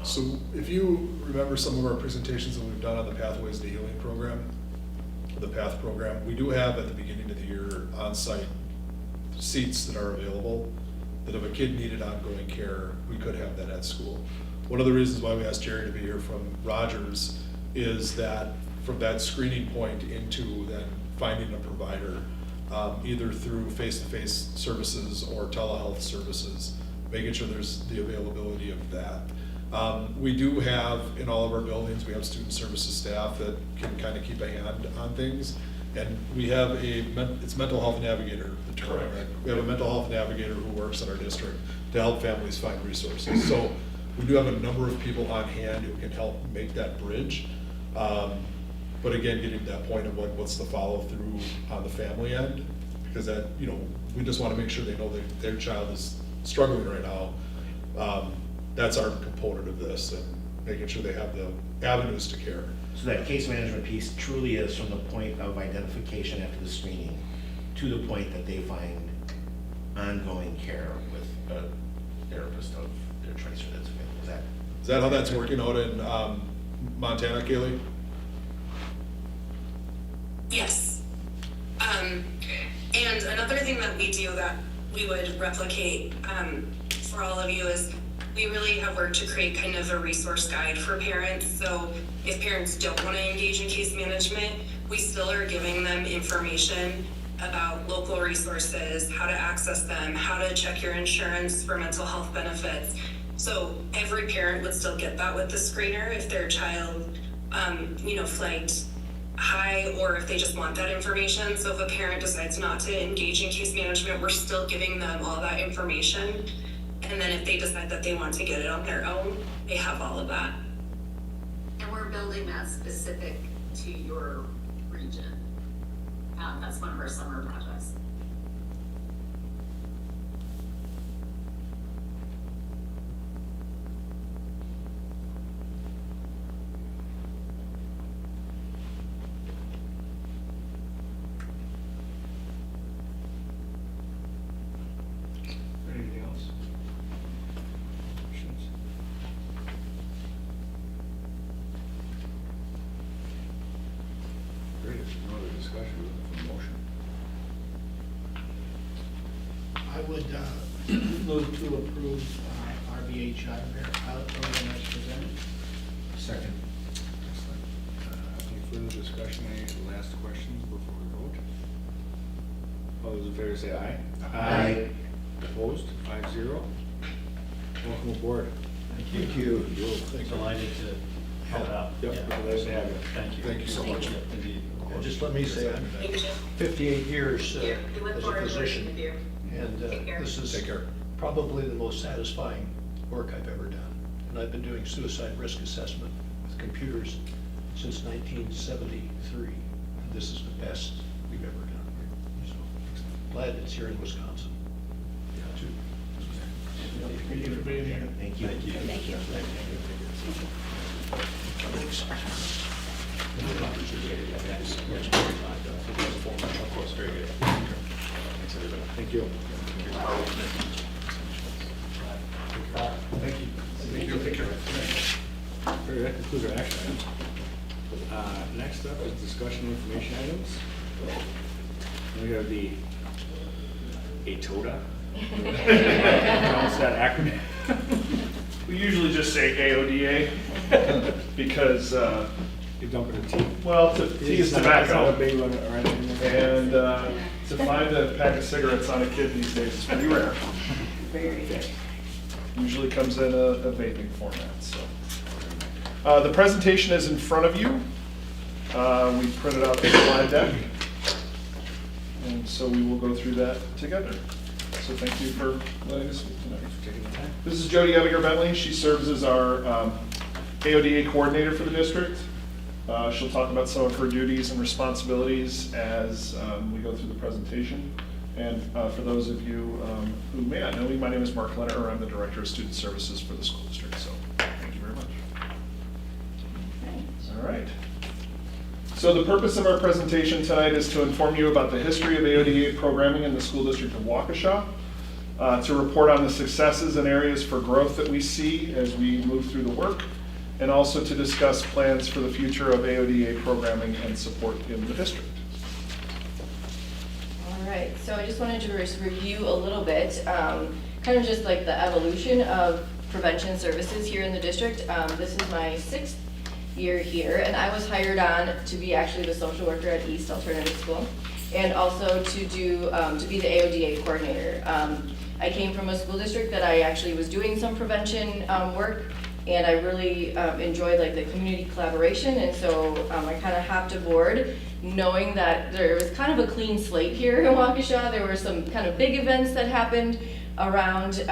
So if you remember some of our presentations that we've done on the Pathways to Healing program, the PATH program, we do have at the beginning of the year on-site seats that are available, that if a kid needed ongoing care, we could have that at school. One of the reasons why we asked Jerry to be here from Rogers is that from that screening point into then finding a provider, either through face-to-face services or telehealth services, making sure there's the availability of that. We do have, in all of our buildings, we have student services staff that can kind of keep a hand on things. And we have it's mental health navigator, the term, right? We have a mental health navigator who works in our district to help families find resources. So we do have a number of people on hand who can help make that bridge. But again, getting to that point of what's the follow through on the family end, because that, we just want to make sure they know that their child is struggling right now. That's our component of this, and making sure they have the avenues to care. So that case management piece truly is from the point of identification after the screening to the point that they find ongoing care with a therapist of their choice or that's available. Is that how that's working out in Montana, Kaylee? Yes. And another thing that we do that we would replicate for all of you is we really have worked to create kind of a resource guide for parents. So if parents don't want to engage in case management, we still are giving them information about local resources, how to access them, how to check your insurance for mental health benefits. So every parent would still get that with the screener if their child, flagged high, or if they just want that information. So if a parent decides not to engage in case management, we're still giving them all that information. And then if they decide that they want to get it on their own, they have all of that. And we're building that specific to your region. That's one of our summer projects. Anything else? Questions? Great, if no other discussion, we're looking for a motion. I would move to approve RBHI pilot program as presented. Second. Excellent. Any further discussion, any last questions before we vote? All those in favor say aye. Aye. Opposed, 5-0. Welcome aboard. Thank you. Delighted to help out. Yep, Yeah. glad to have you. Thank you. Thank you so much. Indeed. And just let me say, I'm Thank you. 58 years We look as a forward to working physician, with you. and Take care. this is Take care. probably the most satisfying work I've ever done. And I've been doing suicide risk assessment with computers since 1973. And this is the best we've ever done. So glad it's here in Wisconsin. Yeah, too. Thank you for being here. Thank you. Thank you. Thank you. Thank you. Thank you. Thank you. Take care. Very good, that concludes our action items. Next up is discussion information items. We have the ATOTA Pronounce that acronym. We usually just say AODA because, You dump it in tea. well, tea is It's not a tobacco. big one or anything. And to find a pack of cigarettes on a kid these days is pretty rare. Usually comes in a vaping format, so. The presentation is in front of you. We printed out the slide deck. And so we will go through that together. So thank you for letting us speak tonight. This is Jody Ebinger Bentley. She serves as our AODA coordinator for the district. She'll talk about some of her duties and responsibilities as we go through the presentation. And for those of you who may not know me, my name is Mark Lenner. I'm the Director of Student Services for the school district. So thank you very much. All right. So the purpose of our presentation tonight is to inform you about the history of AODA programming in the school district of Waukesha, to report on the successes and areas for growth that we see as we move through the work, and also to discuss plans for the future of AODA programming and support in the district. All right, so I just wanted to review a little bit, kind of just like the evolution of prevention services here in the district. This is my 6th year here, and I was hired on to be actually the social worker at East Alternative School, and also to be the AODA coordinator. I came from a school district that I actually was doing some prevention work, and I really enjoyed like the community collaboration, and so I kind of hopped aboard knowing that there was kind of a clean slate here in Waukesha. There were some kind of big events that happened around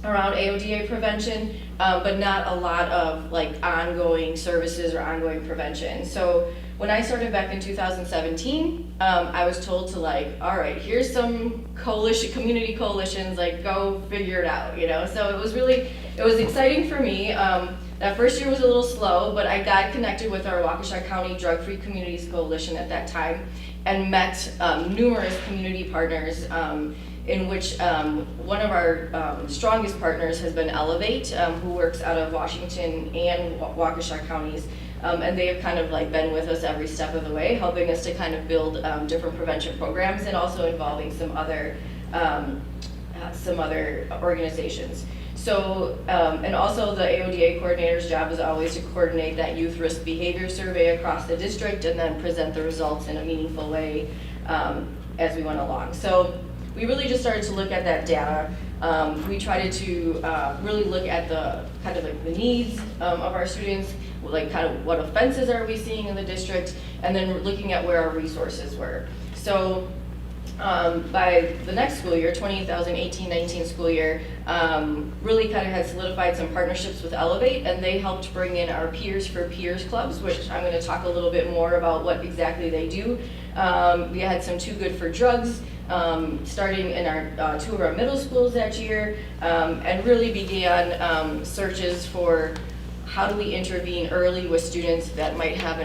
AODA prevention, but not a lot of like ongoing services or ongoing prevention. So when I started back in 2017, I was told to like, all right, here's some community coalitions, like go figure it out, you know? So it was exciting for me. That first year was a little slow, but I got connected with our Waukesha County Drug-Free Communities Coalition at that time and met numerous community partners, in which one of our strongest partners has been Elevate, who works out of Washington and Waukesha counties. And they have kind of like been with us every step of the way, helping us to kind of build different prevention programs and also involving some other organizations. So, and also the AODA coordinator's job is always to coordinate that youth risk behavior survey across the district and then present the results in a meaningful way as we went along. So we really just started to look at that data. We tried to really look at the kind of like the needs of our students, like kind of what offenses are we seeing in the district, and then looking at where our resources were. So by the next school year, 2018-19 school year, really kind of had solidified some partnerships with Elevate, and they helped bring in our Peers for Peers clubs, which I'm going to talk a little bit more about what exactly they do. We had some Too Good for Drugs, starting in our 2 of our middle schools that year, and really began searches for how do we intervene early with students that might have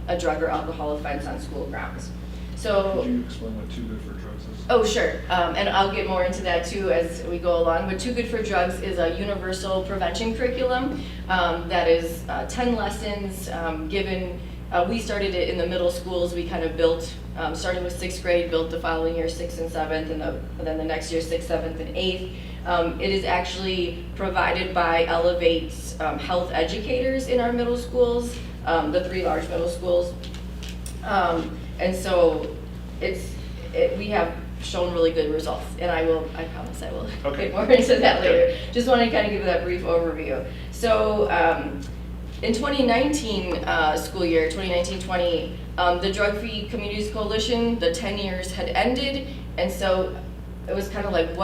a drug or alcohol offense on school grounds. So, Could you explain what Too Good for Drugs is? oh, sure. And I'll get more into that too as we go along. But Too Good for Drugs is a universal prevention curriculum that is 10 lessons given. We started it in the middle schools. We kind of built, starting with 6th grade, built the following year 6th and 7th, and then the next year 6th, 7th, and 8th. It is actually provided by Elevate's health educators in our middle schools, the 3 large middle schools. And so we have shown really good results, and I promise I will Okay. get more into that later. Just want to kind of give that brief overview. So in 2019 school year, 2019-20, the Drug-Free Communities Coalition, the 10 years had ended, and so it was kind of like,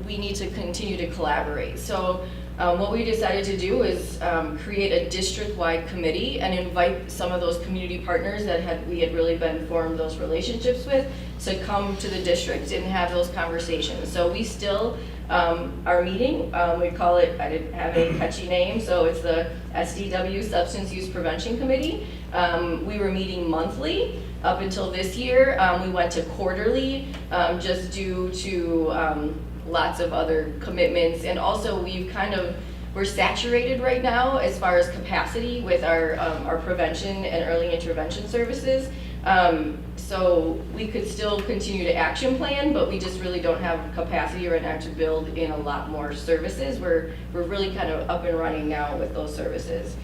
we need to continue to collaborate. So what we decided to do is create a district-wide committee and invite some of those community partners that we had really been formed those relationships with to come to the district and have those conversations. So we still are meeting. We call it, I didn't have a catchy name, so it's the SDW, Substance Use Prevention Committee. We were meeting monthly up until this year. We went to quarterly just due to lots of other commitments, and also we're saturated right now as far as capacity with our prevention and early intervention services. So we could still continue to action plan, but we just really don't have capacity right now to build in a lot more services. We're really kind of up and running now with those services.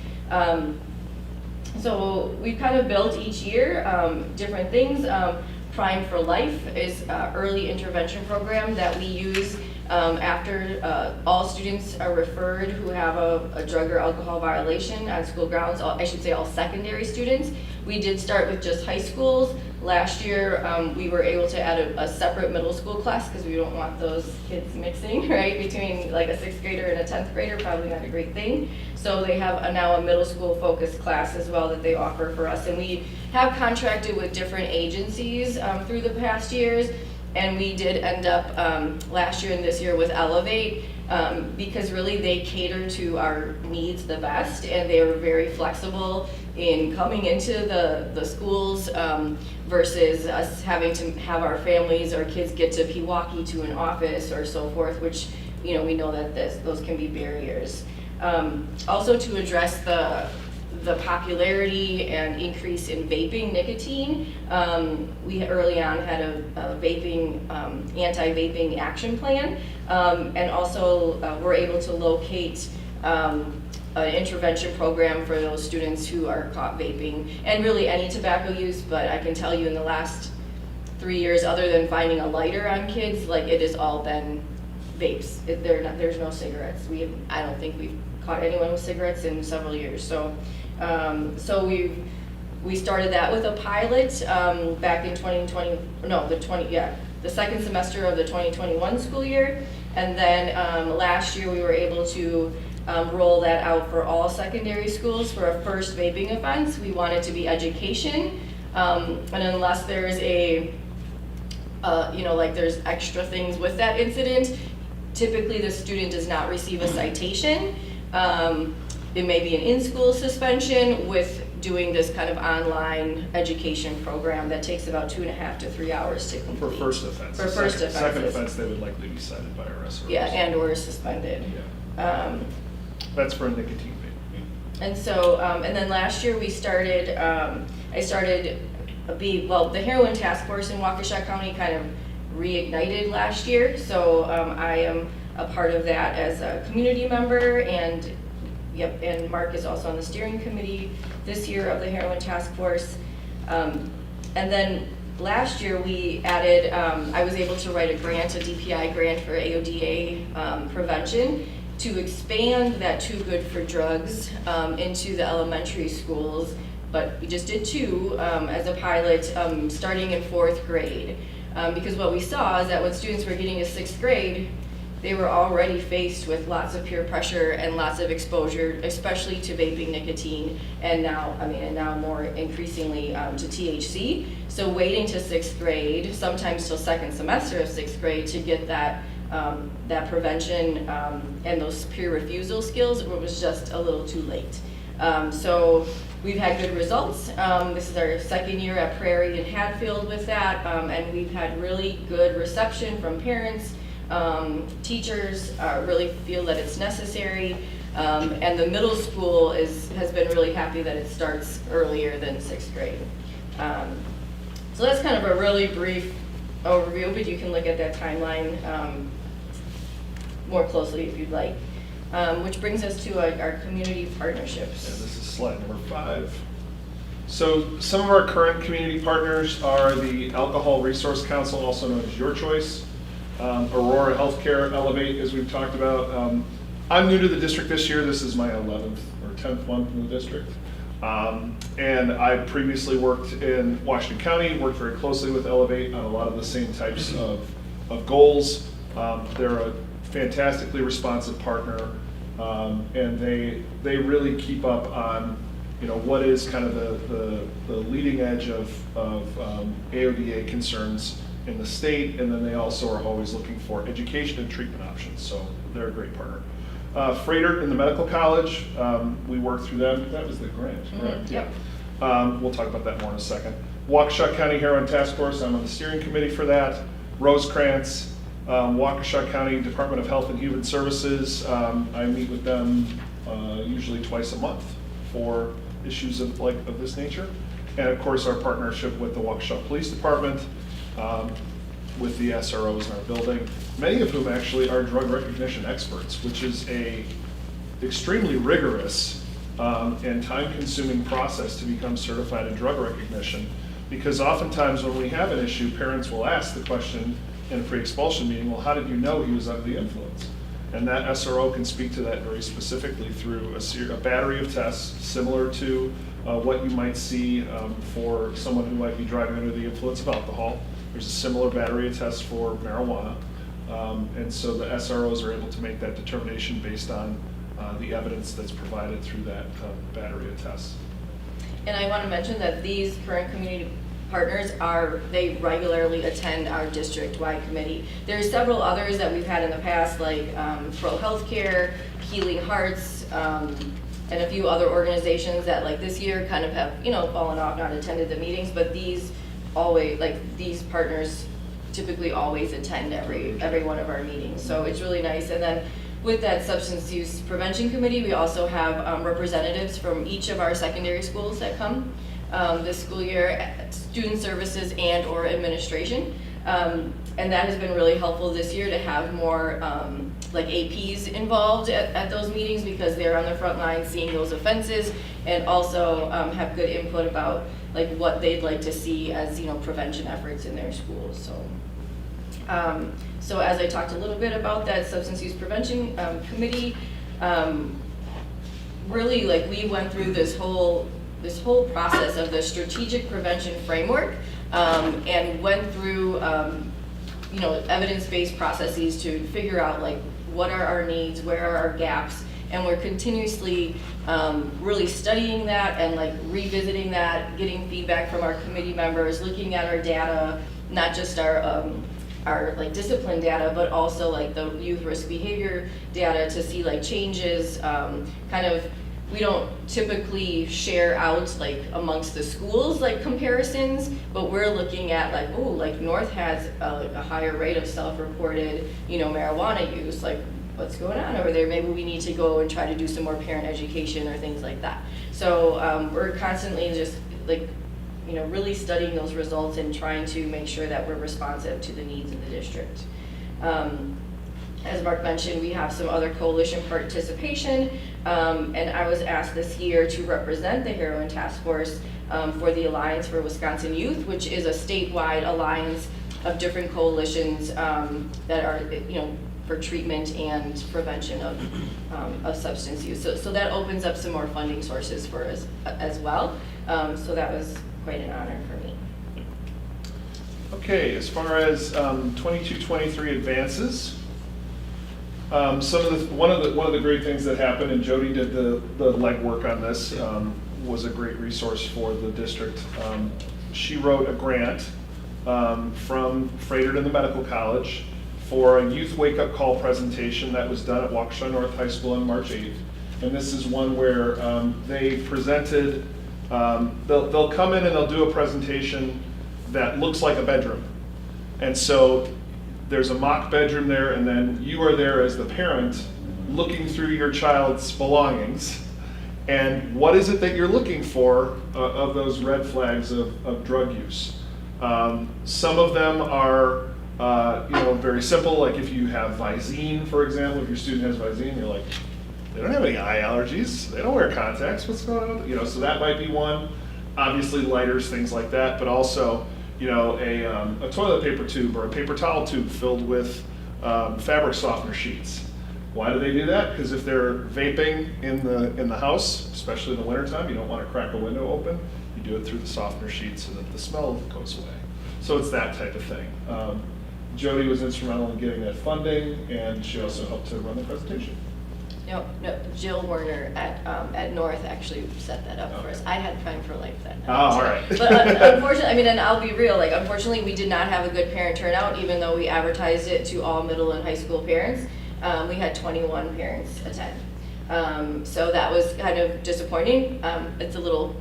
So we've kind of built each year different things. Prime for Life is an early intervention program that we use after all students are referred who have a drug or alcohol violation on school grounds. I should say all secondary students. We did start with just high schools. Last year, we were able to add a separate middle school class because we don't want those kids mixing, right, between like a 6th grader and a 10th grader, probably not a great thing. So they have now a middle school focused class as well that they offer for us. And we have contracted with different agencies through the past years. And we did end up last year and this year with Elevate because really they cater to our needs the best, and they were very flexible in coming into the schools versus us having to have our families or kids get to Pewaukee to an office or so forth, which we know that those can be barriers. Also to address the popularity and increase in vaping nicotine, we early on had a vaping, anti-vaping action plan, and also we're able to locate an intervention program for those students who are caught vaping, and really any tobacco use, but I can tell you in the last 3 years, other than finding a lighter on kids, like it has all been vapes. There's no cigarettes. I don't think we've caught anyone with cigarettes in several years. So we started that with a pilot back in the second semester of the 2021 school year, and then last year we were able to roll that out for all secondary schools for a first vaping offense. We want it to be education, and unless there's there's extra things with that incident, typically the student does not receive a citation. It may be an in-school suspension with doing this kind of online education program that takes about 2.5 to 3 hours to complete. For first offense. For first offenses. Second offense, they would likely be cited by arrest. Yeah, and or suspended. Yeah. That's for nicotine vape. And so, and then last year we started, the heroin task force in Waukesha County kind of reignited last year. So I am a part of that as a community member, and Mark is also on the steering committee this year of the heroin task force. And then last year we added, I was able to write a DPI grant for AODA prevention to expand that Too Good for Drugs into the elementary schools, but we just did 2 as a pilot starting in 4th grade. Because what we saw is that when students were getting to 6th grade, they were already faced with lots of peer pressure and lots of exposure, especially to vaping nicotine, and now more increasingly to THC. So waiting to 6th grade, sometimes till second semester of 6th grade, to get that prevention and those peer refusal skills, it was just a little too late. So we've had good results. This is our 2nd year at Prairie and Hatfield with that, and we've had really good reception from parents. Teachers really feel that it's necessary, and the middle school has been really happy that it starts earlier than 6th grade. So that's kind of a really brief overview, but you can look at that timeline more closely if you'd like. Which brings us to our community partnerships. And this is slide number 5. So some of our current community partners are the Alcohol Resource Council, also known as Your Choice, Aurora Healthcare, Elevate, as we've talked about. I'm new to the district this year. This is my 11th or 10th month in the district. And I previously worked in Washington County, worked very closely with Elevate on a lot of the same types of goals. They're a fantastically responsive partner, and they really keep up on what is kind of the leading edge of AODA concerns in the state, and then they also are always looking for education and treatment options, so they're a great partner. Freighter in the medical college, we worked through them. That was the grant, correct? Yep. We'll talk about that more in a second. Waukesha County Heroin Task Force, I'm on the steering committee for that. Rosecrans, Waukesha County Department of Health and Human Services, I meet with them usually twice a month for issues of this nature. and of course, our partnership with the Waukesha Police Department, with the SROs in our building, many of whom actually are drug recognition experts, which is a extremely rigorous and time-consuming process to become certified in drug recognition. Because oftentimes when we have an issue, parents will ask the question in a pre-expulsion meeting, well, how did you know he was under the influence? And that SRO can speak to that very specifically through a battery of tests similar to what you might see for someone who might be driving under the influence of alcohol. There's a similar battery of tests for marijuana. And so the SROs are able to make that determination based on the evidence that's provided through that battery of tests. And I want to mention that these current community partners they regularly attend our district-wide committee. There's several others that we've had in the past, like Pro Healthcare, Healing Hearts, and a few other organizations that like this year kind of have, fallen off, not attended the meetings, but these partners typically always attend every one of our meetings. So it's really nice. And then with that substance use prevention committee, we also have representatives from each of our secondary schools that come this school year, student services and or administration. And that has been really helpful this year to have more like APs involved at those meetings, because they're on the front line seeing those offenses, and also have good input about like what they'd like to see as prevention efforts in their schools. So as I talked a little bit about that substance use prevention committee, really like we went through this whole process of the strategic prevention framework, and went through evidence-based processes to figure out like what are our needs, where are our gaps, and we're continuously really studying that and like revisiting that, getting feedback from our committee members, looking at our data, not just our like discipline data, but also like the youth risk behavior data to see like changes. We don't typically share out like amongst the schools like comparisons, but we're looking at like, oh, like North has a higher rate of self-reported, marijuana use. Like, what's going on over there? Maybe we need to go and try to do some more parent education or things like that. So we're constantly just like, really studying those results and trying to make sure that we're responsive to the needs of the district. As Mark mentioned, we have some other coalition participation, and I was asked this year to represent the Heroin Task Force for the Alliance for Wisconsin Youth, which is a statewide alliance of different coalitions that are, for treatment and prevention of substance use. So that opens up some more funding sources for us as well. So that was quite an honor for me. Okay, as far as 22-23 advances, one of the great things that happened, and Jody did the legwork on this, was a great resource for the district. She wrote a grant from Frederick and the Medical College for a youth wake-up call presentation that was done at Waukesha North High School on March 8th. And this is one where they presented, they'll come in and they'll do a presentation that looks like a bedroom. And so there's a mock bedroom there, and then you are there as the parent looking through your child's belongings. And what is it that you're looking for of those red flags of drug use? Some of them are very simple, like if you have Visine, for example, if your student has Visine, you're like, they don't have any eye allergies, they don't wear contacts, what's going on? So that might be one. Obviously lighters, things like that, but also a toilet paper tube or a paper towel tube filled with fabric softener sheets. Why do they do that? Because if they're vaping in the house, especially in the wintertime, you don't want to crack a window open. You do it through the softener sheet so that the smell goes away. So it's that type of thing. Jody was instrumental in getting that funding, and she also helped to run the presentation. No, Jill Werner at North actually set that up for us. I had Prime for Life that night. Oh, all right. But unfortunately, and I'll be real, like unfortunately we did not have a good parent turnout, even though we advertised it to all middle and high school parents. We had 21 parents attend. So that was kind of disappointing. It's a little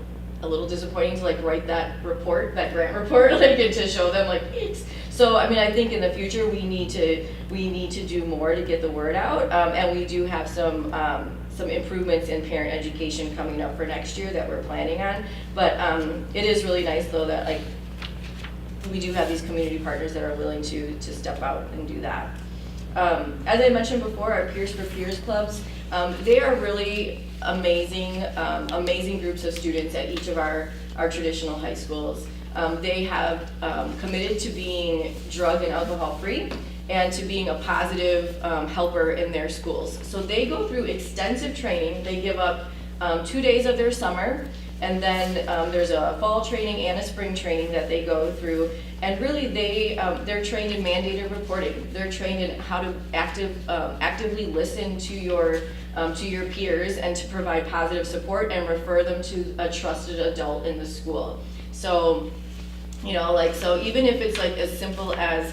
disappointing to like write that grant report, like and to show them like it's. So I think in the future we need to do more to get the word out, and we do have some some improvements in parent education coming up for next year that we're planning on. But it is really nice though that like we do have these community partners that are willing to step out and do that. As I mentioned before, our Peers for Peers clubs, they are really amazing, amazing groups of students at each of our traditional high schools. They have committed to being drug and alcohol free and to being a positive helper in their schools. So they go through extensive training. They give up 2 days of their summer, and then there's a fall training and a spring training that they go through. And really they're trained in mandated reporting. They're trained in how to actively listen to your peers and to provide positive support and refer them to a trusted adult in the school. So, you know, like, so even if it's like as simple as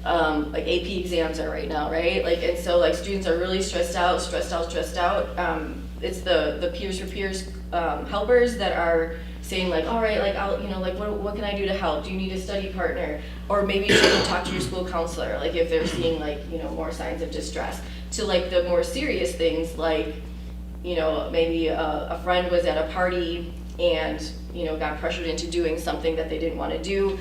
like AP exams are right now, right? Like, and so like students are really stressed out. It's the Peers for Peers helpers that are saying like, all right, like I'll, you know, like what can I do to help? Do you need a study partner? Or maybe you should talk to your school counselor, like if they're seeing like, you know, more signs of distress. To like the more serious things like, you know, maybe a friend was at a party and, you know, got pressured into doing something that they didn't want to do.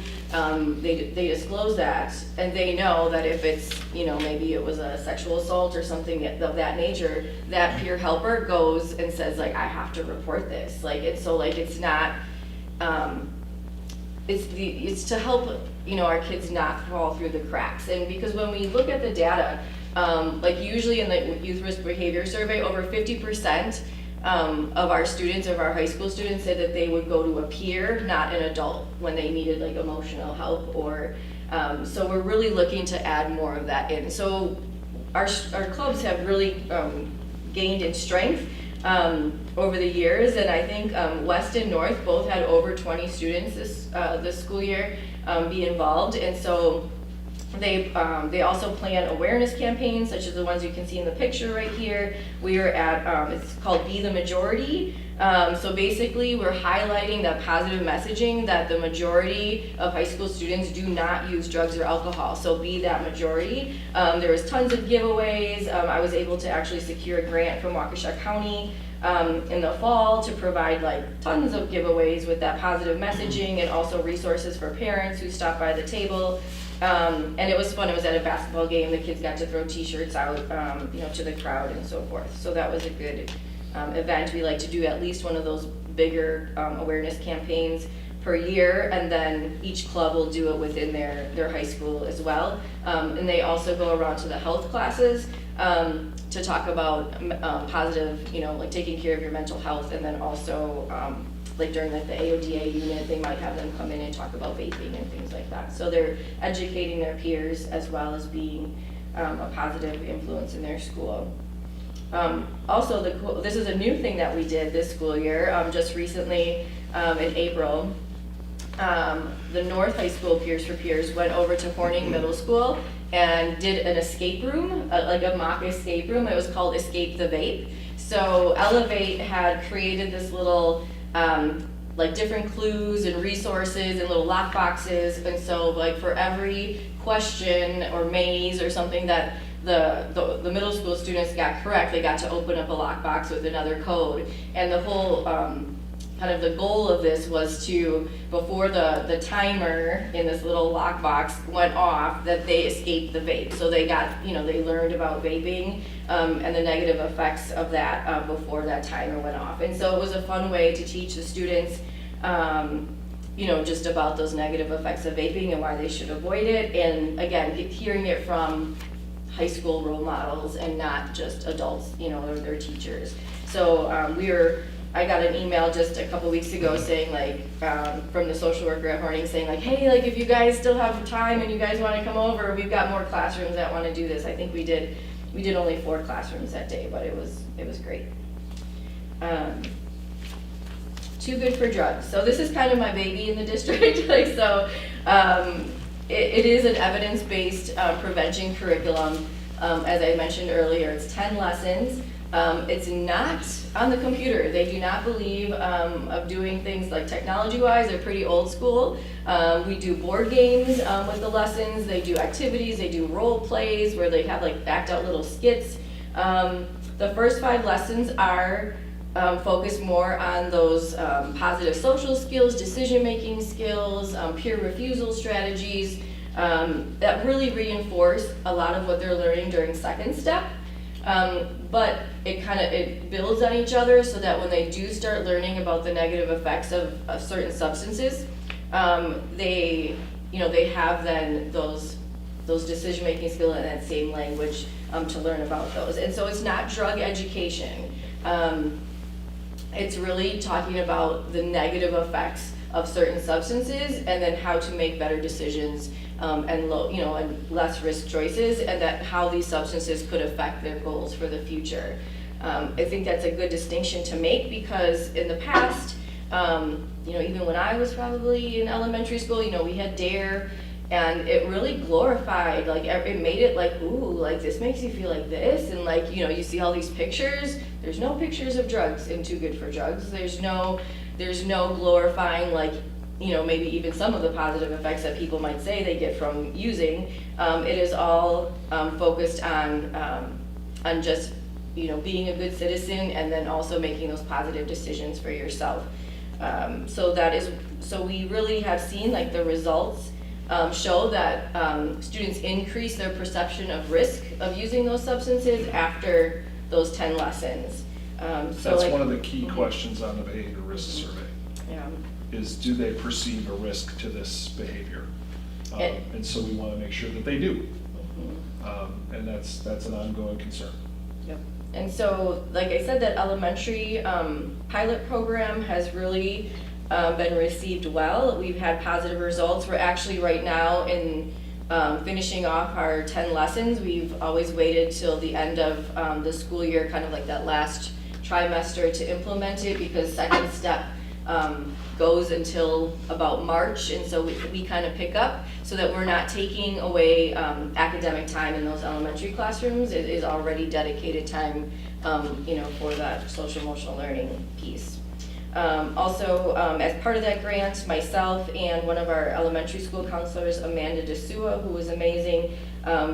They disclose that, and they know that if it's, you know, maybe it was a sexual assault or something of that nature, that peer helper goes and says like, I have to report this. Like, it's so like, it's not, it's to help, you know, our kids not fall through the cracks. And because when we look at the data, like usually in the youth risk behavior survey, over 50% of our students, of our high school students, said that they would go to a peer, not an adult, when they needed like emotional help. Or so we're really looking to add more of that in. So our clubs have really gained in strength over the years, and I think West and North both had over 20 students this school year be involved. And so they also plan awareness campaigns, such as the ones you can see in the picture right here. We are at, it's called Be the Majority. So basically we're highlighting that positive messaging that the majority of high school students do not use drugs or alcohol. So be that majority. There was tons of giveaways. I was able to actually secure a grant from Waukesha County in the fall to provide like tons of giveaways with that positive messaging, and also resources for parents who stop by the table. And it was fun. It was at a basketball game. The kids got to throw t-shirts out, you know, to the crowd and so forth. So that was a good event. We like to do at least one of those bigger awareness campaigns per year, and then each club will do it within their high school as well. And they also go around to the health classes to talk about positive, you know, like taking care of your mental health, and then also like during like the AODA unit, they might have them come in and talk about vaping and things like that. So they're educating their peers as well as being a positive influence in their school. Also, this is a new thing that we did this school year, just recently in April. The North High School Peers for Peers went over to Horning Middle School and did an escape room, like a mock escape room. It was called Escape the Vape. So Elevate had created this little like different clues and resources and little lock boxes, and so like for every question or maze or something that the middle school students got correct, they got to open up a lockbox with another code. And the whole kind of the goal of this was to, before the timer in this little lockbox went off, that they escaped the vape. So they got, you know, they learned about vaping and the negative effects of that before that timer went off. And so it was a fun way to teach the students you know, just about those negative effects of vaping and why they should avoid it. And again, hearing it from high school role models and not just adults, you know, or their teachers. So I got an email just a couple weeks ago saying like, from the social worker at Horning saying like, hey, like if you guys still have time and you guys want to come over, we've got more classrooms that want to do this. I think we did only 4 classrooms that day, but it was great. Too good for drugs. So this is kind of my baby in the district. Like, so it is an evidence-based prevention curriculum. As I mentioned earlier, it's 10 lessons. It's not on the computer. They do not believe of doing things like technology-wise. They're pretty old school. We do board games with the lessons. They do activities. They do role plays where they have like act out little skits. The first 5 lessons are focused more on those positive social skills, decision-making skills, peer refusal strategies that really reinforce a lot of what they're learning during second step. But it builds on each other so that when they do start learning about the negative effects of certain substances, they have then those decision-making skills and that same language to learn about those. And so it's not drug education. It's really talking about the negative effects of certain substances and then how to make better decisions and less risk choices, and that how these substances could affect their goals for the future. I think that's a good distinction to make, because in the past, even when I was probably in elementary school, we had DARE, and it really glorified, it made it like, ooh, this makes you feel like this, and you see all these pictures. There's no pictures of drugs in Too Good for Drugs. There's no glorifying, maybe even some of the positive effects that people might say they get from using. It is all focused on just, being a good citizen, and then also making those positive decisions for yourself. So we really have seen the results show that students increase their perception of risk of using those substances after those 10 lessons. That's one of the key questions on the behavior risk survey. Yeah. Is, do they perceive a risk to this behavior? And- And so we want to make sure that they do. Mhm. And that's an ongoing concern. Yep. And so, like I said, that elementary pilot program has really been received well. We've had positive results. We're actually right now in finishing off our 10 lessons. We've always waited till the end of the school year, kind of like that last trimester, to implement it, because second step goes until about March, and so we kind of pick up so that we're not taking away academic time in those elementary classrooms. It is already dedicated time, for that social emotional learning piece. Also, as part of that grant, myself and one of our elementary school counselors, Amanda DeSua, who was amazing,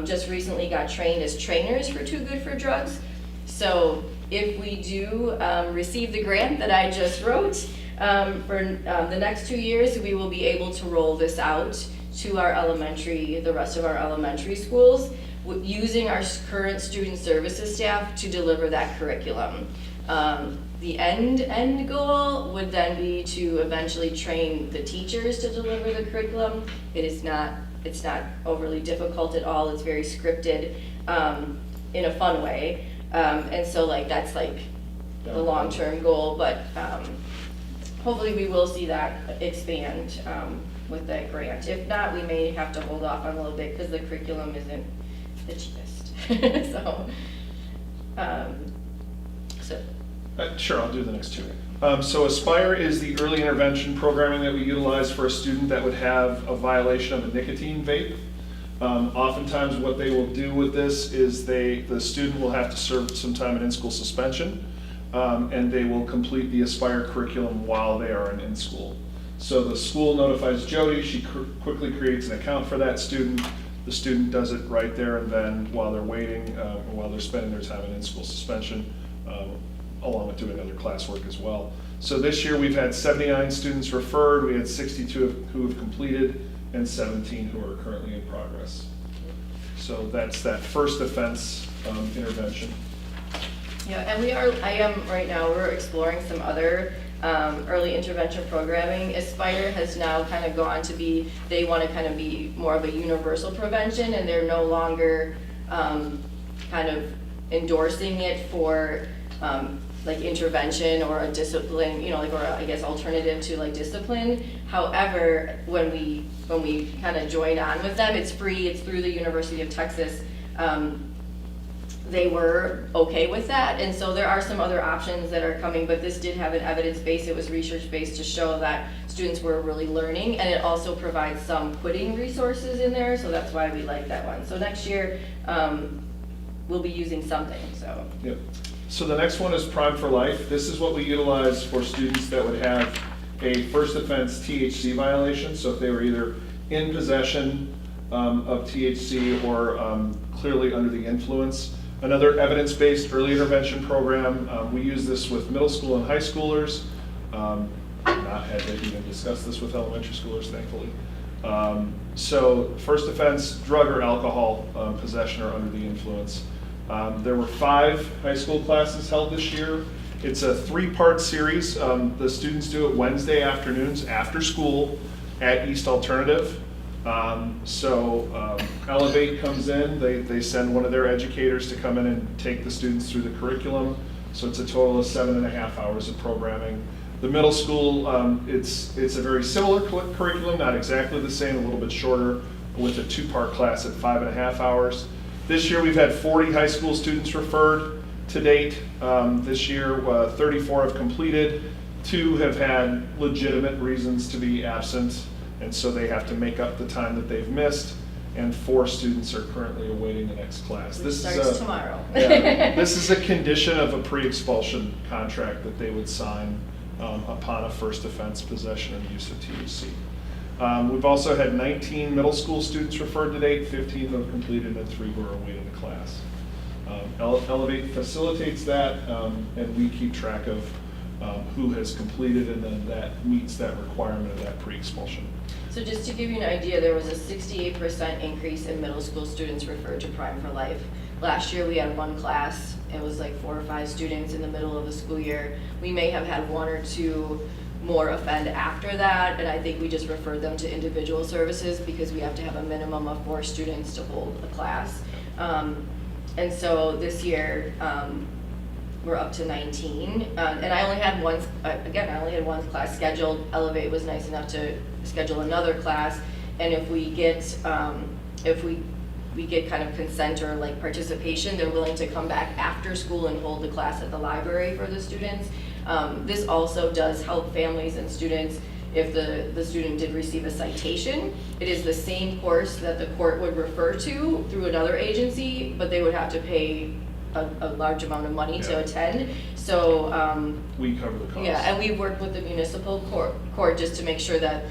just recently got trained as trainers for Too Good for Drugs. So if we do receive the grant that I just wrote, for the next 2 years, we will be able to roll this out to the rest of our elementary schools, using our current student services staff to deliver that curriculum. The end goal would then be to eventually train the teachers to deliver the curriculum. It's not overly difficult at all. It's very scripted in a fun way. And so that's the long-term goal, but hopefully we will see that expand with that grant. If not, we may have to hold off on a little bit because the curriculum isn't the cheapest. Sure, I'll do the next two. So Aspire is the early intervention programming that we utilize for a student that would have a violation of a nicotine vape. Oftentimes what they will do with this is the student will have to serve some time in in-school suspension, and they will complete the Aspire curriculum while they are in school. So the school notifies Jody, she quickly creates an account for that student. The student does it right there and then while they're waiting, or while they're spending their time in in-school suspension, along with doing other classwork as well. So this year we've had 79 students referred, we had 62 who have completed, and 17 who are currently in progress. So that's that first offense intervention. Yeah, and we're exploring some other early intervention programming. Aspire has now kind of gone to be, they want to kind of be more of a universal prevention, and they're no longer kind of endorsing it for intervention or a discipline, or I guess alternative to discipline. However, when we kind of joined on with them, it's free, it's through the University of Texas. They were okay with that, and so there are some other options that are coming, but this did have an evidence base, it was research based to show that students were really learning, and it also provides some quitting resources in there, so that's why we like that one. So next year, we'll be using something, so. Yep. So the next one is Prime for Life. This is what we utilize for students that would have a first offense THC violation. So if they were either in possession of THC or clearly under the influence, Another evidence-based early intervention program. We use this with middle school and high schoolers. Not had to even discuss this with elementary schoolers, thankfully. So first offense, drug or alcohol possession or under the influence. There were 5 high school classes held this year. It's a 3-part series. The students do it Wednesday afternoons after school at East Alternative. Elevate comes in, they send one of their educators to come in and take the students through the curriculum. So it's a total of 7.5 hours of programming. The middle school, it's a very similar curriculum, not exactly the same, a little bit shorter, with a 2-part class at 5.5 hours. This year we've had 40 high school students referred to date. This year 34 have completed, 2 have had legitimate reasons to be absent, and so they have to make up the time that they've missed, and 4 students are currently awaiting the next class. Which starts tomorrow. This is a condition of a pre-expulsion contract that they would sign upon a first offense possession and use of THC. We've also had 19 middle school students referred to date, 15 who have completed, and 3 who are awaiting the class. Elevate facilitates that, and we keep track of who has completed, and then that meets that requirement of that pre-expulsion. So just to give you an idea, there was a 68% increase in middle school students referred to Prime for Life. Last year we had 1 class, it was like 4 or 5 students in the middle of the school year. We may have had 1 or 2 more offend after that, and I think we just referred them to individual services because we have to have a minimum of 4 students to hold a class. And so this year, we're up to 19, and I only had one class scheduled. Elevate was nice enough to schedule another class, and if we get kind of consent or like participation, they're willing to come back after school and hold the class at the library for the students. This also does help families and students if the student did receive a citation. It is the same course that the court would refer to through another agency, but they would have to pay a large amount of money to attend. So we cover the cost. Yeah, and we work with the municipal court just to make sure that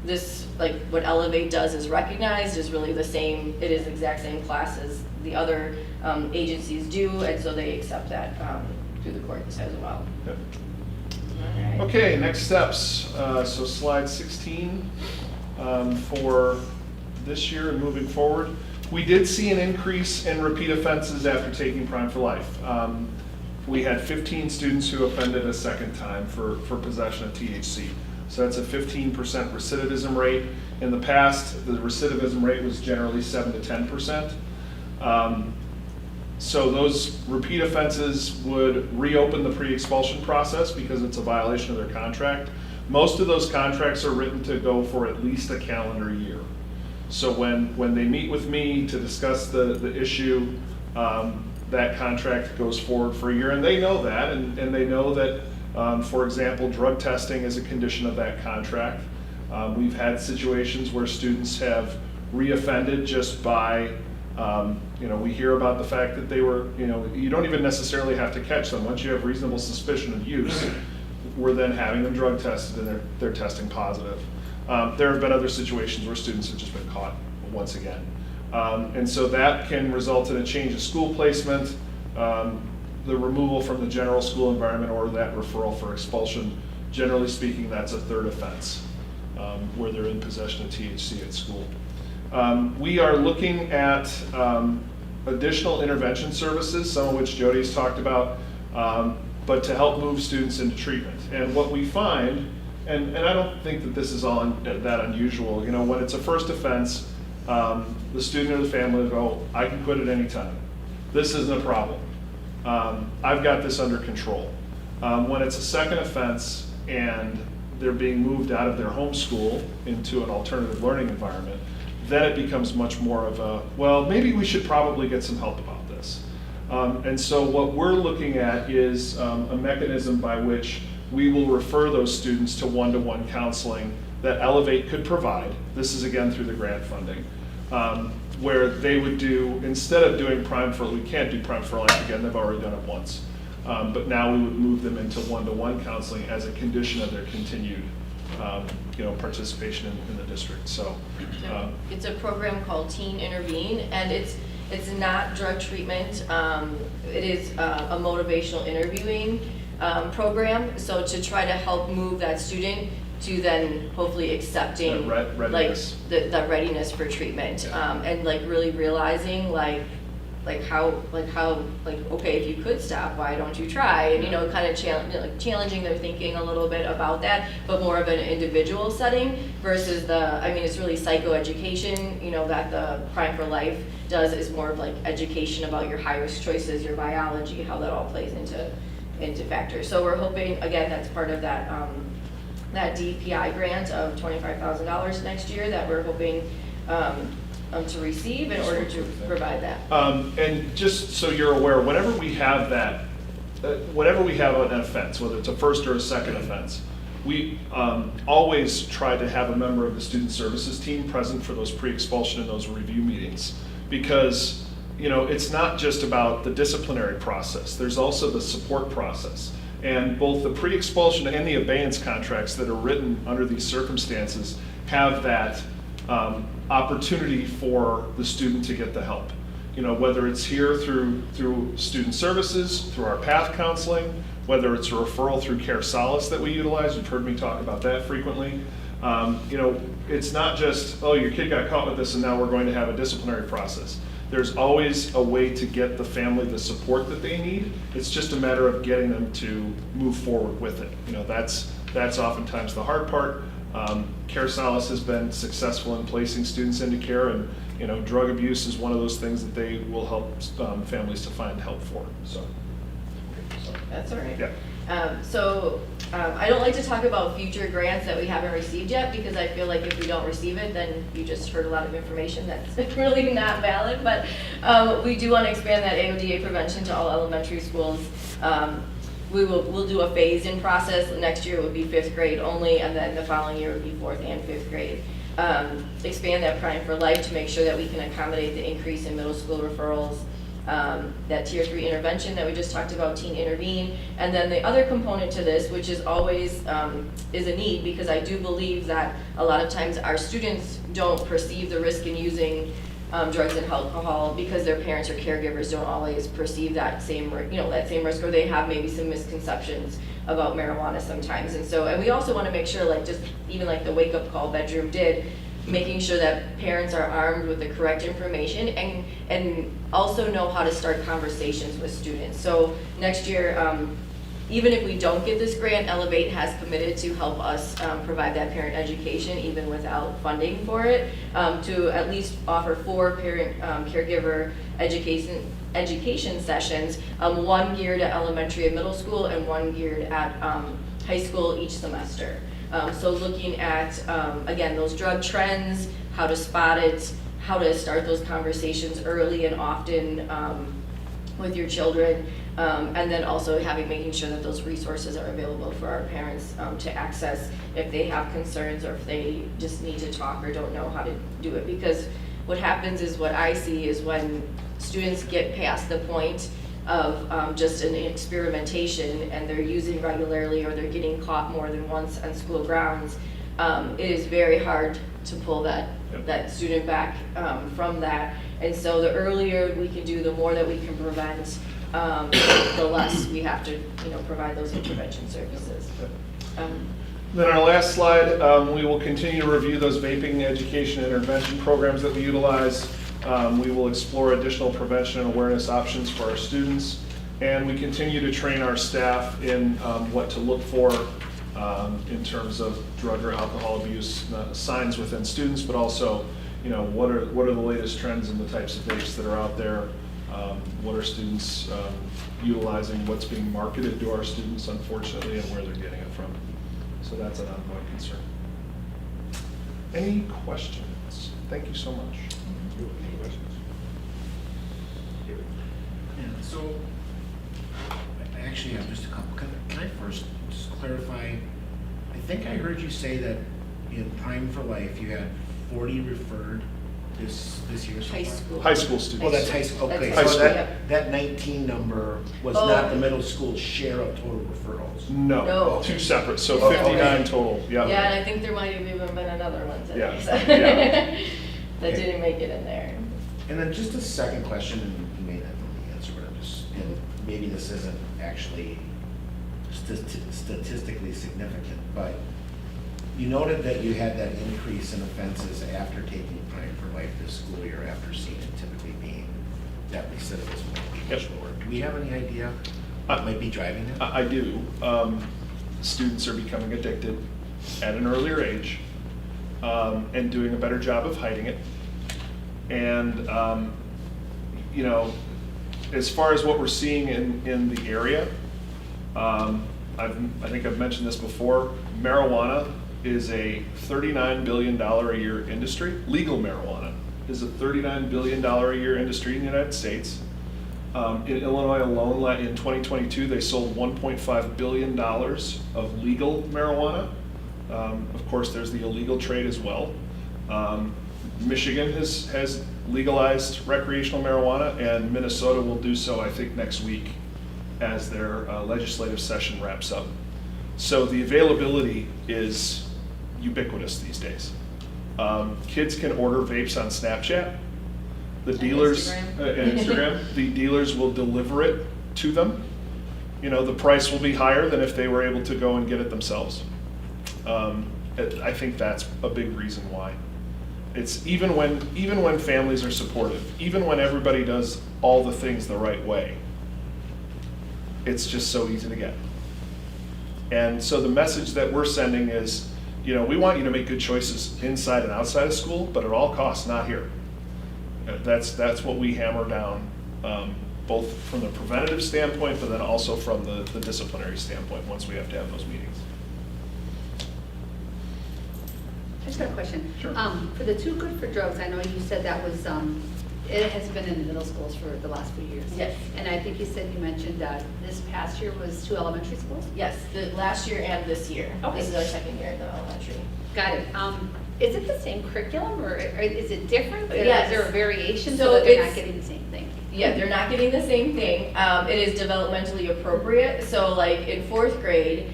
this, like what Elevate does is recognized, is really the same, it is the exact same class as the other agencies do, and so they accept that through the court as well. Yep. All right. Okay, next steps. So slide 16 for this year and moving forward. We did see an increase in repeat offenses after taking Prime for Life. We had 15 students who offended a second time for possession of THC. So that's a 15% recidivism rate. In the past, the recidivism rate was generally 7 to 10%. So those repeat offenses would reopen the pre-expulsion process because it's a violation of their contract. Most of those contracts are written to go for at least a calendar year. So when they meet with me to discuss the issue, that contract goes forward for a year, and they know that, and they know that, for example, drug testing is a condition of that contract. We've had situations where students have reoffended just by, we hear about the fact that they were, you don't even necessarily have to catch them. Once you have reasonable suspicion of use, we're then having them drug tested and they're testing positive. There have been other situations where students have just been caught once again. And so that can result in a change of school placement, the removal from the general school environment, or that referral for expulsion. Generally speaking, that's a 3rd offense where they're in possession of THC at school. We are looking at additional intervention services, some of which Jody's talked about, but to help move students into treatment. And what we find, and I don't think that this is all that unusual, when it's a first offense, the student or the family will go, I can quit at any time. This isn't a problem. I've got this under control. When it's a second offense and they're being moved out of their home school into an alternative learning environment, then it becomes much more of a, well, maybe we should probably get some help about this. And so what we're looking at is a mechanism by which we will refer those students to one-to-one counseling that Elevate could provide. This is again through the grant funding, where they would do, instead of doing we can't do Prime for Life again, they've already done it once. But now we would move them into one-to-one counseling as a condition of their continued participation in the district. So it's a program called Teen Intervene, and It's not drug treatment. It is a motivational interviewing program. So to try to help move that student to then hopefully accepting That like readiness. the readiness for treatment, and like really realizing like okay, if you could stop, why don't you try? And kind of challenging their thinking a little bit about that, but more of an individual setting versus it's really psychoeducation, that the Prime for Life does is more of like education about your high risk choices, your biology, how that all plays into factors. So we're hoping, again, that's part of that that DPI grant of $25,000 next year that we're hoping to receive in order to provide that. And just so you're aware, whenever we have that, whenever we have an offense, whether it's a first or a second offense, we always try to have a member of the student services team present for those pre-expulsion and those review meetings, because it's not just about the disciplinary process. There's also the support process. And both the pre-expulsion and the abeyance contracts that are written under these circumstances have that opportunity for the student to get the help. Whether it's here through student services, through our PATH counseling, whether it's a referral through Care Solace that we utilize. You've heard me talk about that frequently. It's not just, oh, your kid got caught with this and now we're going to have a disciplinary process. There's always a way to get the family the support that they need. It's just a matter of getting them to move forward with it. That's oftentimes the hard part. Care Solace has been successful in placing students into care, and drug abuse is one of those things that they will help families to find help for. So That's all right. yeah. I don't like to talk about future grants that we haven't received yet, because I feel like if we don't receive it, then you just heard a lot of information that's really not valid. But we do want to expand that AODA prevention to all elementary schools. We'll do a phased-in process. Next year it would be 5th grade only, and then the following year would be 4th and 5th grade. Expand that Prime for Life to make sure that we can accommodate the increase in middle school referrals. That Tier 3 intervention that we just talked about, Teen Intervene. And then the other component to this, which is always is a need, because I do believe that a lot of times our students don't perceive the risk in using drugs and alcohol because their parents or caregivers don't always perceive that same risk, or they have maybe some misconceptions about marijuana sometimes. And we also want to make sure, like just even like the wake up call bedroom did, making sure that parents are armed with the correct information and also know how to start conversations with students. So next year, even if we don't get this grant, Elevate has committed to help us provide that parent education even without funding for it, to at least offer 4 parent caregiver education sessions, 1 geared at elementary and middle school and 1 geared at high school each semester. So looking at, again, those drug trends, how to spot it, how to start those conversations early and often with your children, and then also making sure that those resources are available for our parents to access if they have concerns or if they just need to talk or don't know how to do it. Because what happens is, what I see is when students get past the point of just an experimentation and they're using regularly or they're getting caught more than once on school grounds, it is very hard to pull that student back from that. And so the earlier we can do, the more that we can prevent, the less we have to provide those intervention services. Then our last slide, we will continue to review those vaping education and intervention programs that we utilize. We will explore additional prevention and awareness options for our students, and we continue to train our staff in what to look for in terms of drug or alcohol abuse signs within students, but also, what are the latest trends in the types of vapes that are out there. What are students utilizing, what's being marketed to our students, unfortunately, and where they're getting it from. So that's an ongoing concern. Any questions? Thank you so much. Any questions? Yeah, so, I actually have just a couple. Can I first just clarify? I think I heard you say that in Prime for Life, you had 40 referred this year so High far? school. High school students. Oh, that's high school, okay. That's high So school. that 19 number was Oh. not the middle school share of total referrals? No, No. 2 separate, so Okay. 59 total, yeah. Yeah, and I think there might have even been another one today, Yeah, so yeah. that didn't make it in there. And then just a second question, and you may not know the answer, but I'm just, and maybe this isn't actually statistically significant, but you noted that you had that increase in offenses after taking Pride for Life this school year, after seeing it typically being that recidivism might be much lower. Do we have any idea what might be driving it? I do. Students are becoming addicted at an earlier age, and doing a better job of hiding it. And, you know, as far as what we're seeing in the area, I think I've mentioned this before, marijuana is a $39 billion a year industry. Legal marijuana is a $39 billion a year industry in the United States. In Illinois alone, in 2022, they sold $1.5 billion of legal marijuana. Of course, there's the illegal trade as well. Michigan has legalized recreational marijuana, and Minnesota will do so, I think, next week as their legislative session wraps up. So the availability is ubiquitous these days. Kids can order vapes on Snapchat. The dealers, and Instagram, the dealers will deliver it to them. You know, the price will be higher than if they were able to go and get it themselves. I think that's a big reason why. It's even when families are supportive, even when everybody does all the things the right way, it's just so easy to get. And so the message that we're sending is, you know, we want you to make good choices inside and outside of school, but at all costs, not here. That's what we hammer down, both from the preventative standpoint, but then also from the disciplinary standpoint once we have to have those meetings. I just got a question. Sure. For the Too Good for Drugs, I know you said that was, it has been in the middle schools for the last few years. Yes. And I think you mentioned that this past year was 2 elementary schools? Yes, the last year and this year. Okay. This is our second year in the elementary. Got it. Is it the same curriculum, or is it different? Yes. Is there a variation So so that they're not it's- getting the same thing? Yeah, they're not getting the same thing. It is developmentally appropriate. So like in 4th grade,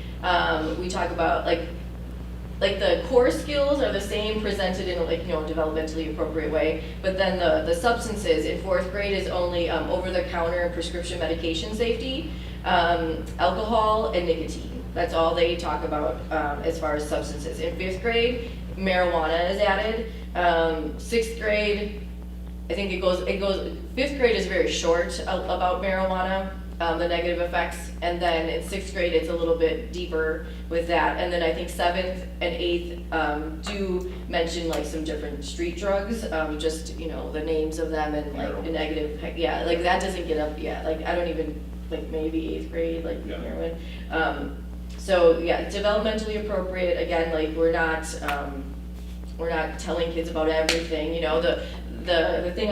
we talk about like the core skills are the same, presented in like, you know, developmentally appropriate way, but then the substances in 4th grade is only over-the-counter and prescription medication safety, alcohol and nicotine. That's all they talk about as far as substances. In 5th grade, marijuana is added. 6th grade, I think it goes, 5th grade is very short about marijuana, the negative effects, and then in 6th grade, it's a little bit deeper with that. And then I think 7th and 8th do mention like some different street drugs, just, you know, the names of them and like the negative, yeah, like that doesn't get up yet. Like I don't even, like maybe 8th grade, like heroin. So yeah, developmentally appropriate, again, like we're not telling kids about everything, you know, the thing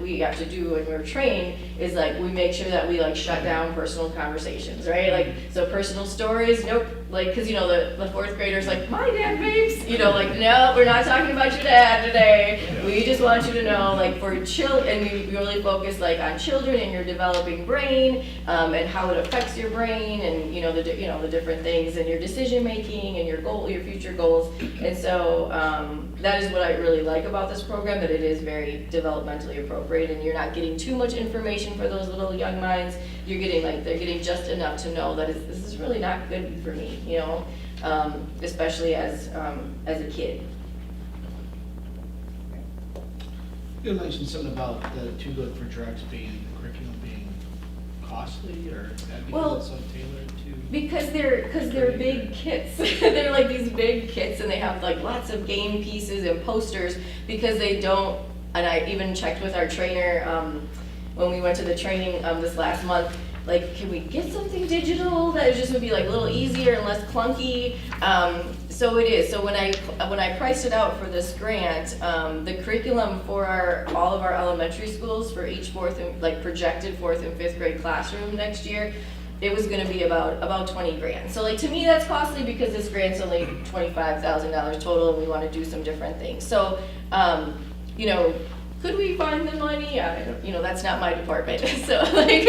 we have to do when we're trained is like we make sure that we like shut down personal conversations, right? Like, so personal stories, nope. Like, cause you know, the 4th graders like, my dad vapes, you know, like, no, we're not talking about your dad today. Yeah. We just want you to know, like, for children, and we really focus like on children and your developing brain, and how it affects your brain, and you know, the different things, and your decision making, and your future goals. And so that is what I really like about this program, that it is very developmentally appropriate, and you're not getting too much information for those little young minds. You're getting they're getting just enough to know that this is really not good for me, you know, especially as a kid. You mentioned something about the Too Good for Drugs being, the curriculum being costly, or that Well, because it's so tailored to? Because they're big kits. They're like these big kits, and they have like lots of game pieces and posters, because they don't, and I even checked with our trainer when we went to the training this last month, like, can we get something digital that just would be like a little easier and less clunky? So it is. So when I priced it out for this grant, the curriculum for all of our elementary schools for each projected 4th and 5th grade classroom next year, it was going to be about 20 grand. So like, to me, that's costly because this grant's only $25,000 total, and we want to do some different things. So, you know, could we find the money? I don't, you know, that's not my department. So like,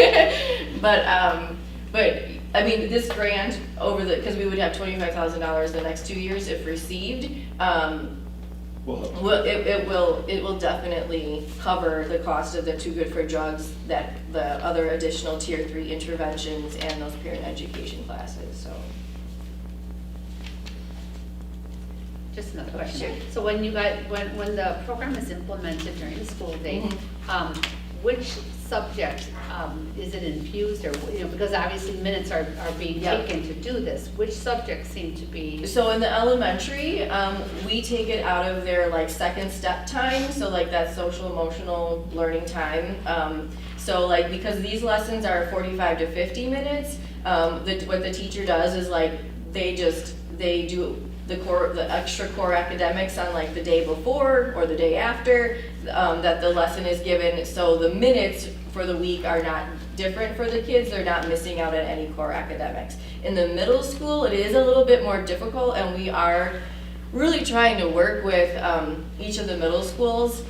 but I mean, this grant because we would have $25,000 the next 2 years if received. Well, it will definitely cover the cost of the Too Good for Drugs, that the other additional tier 3 interventions and those parent education classes, so. Just another question. Sure. So when when the program is implemented during the school day, Mhm. which subject, is it infused or, because obviously minutes are being Yep. taken to do this, which subjects seem to be? So in the elementary, we take it out of their like second step time, so like that social emotional learning time. So like, because these lessons are 45 to 50 minutes, what the teacher does is like, they do the extra core academics on like the day before or the day after, that the lesson is given, so the minutes for the week are not different for the kids, they're not missing out on any core academics. In the middle school, it is a little bit more difficult, and we are really trying to work with each of the middle schools,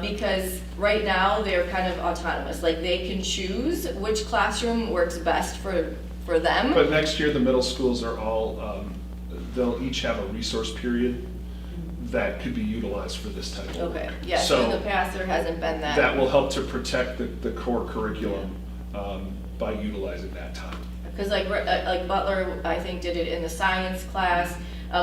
because right now they're kind of autonomous, like they can choose which classroom works best for them. But next year, the middle schools are all, they'll each have a resource period that could be utilized for this type of work. Okay, yeah, so in the past, there hasn't been that. That will help to protect the core curriculum by utilizing that time. Because like Butler, I think, did it in the science class.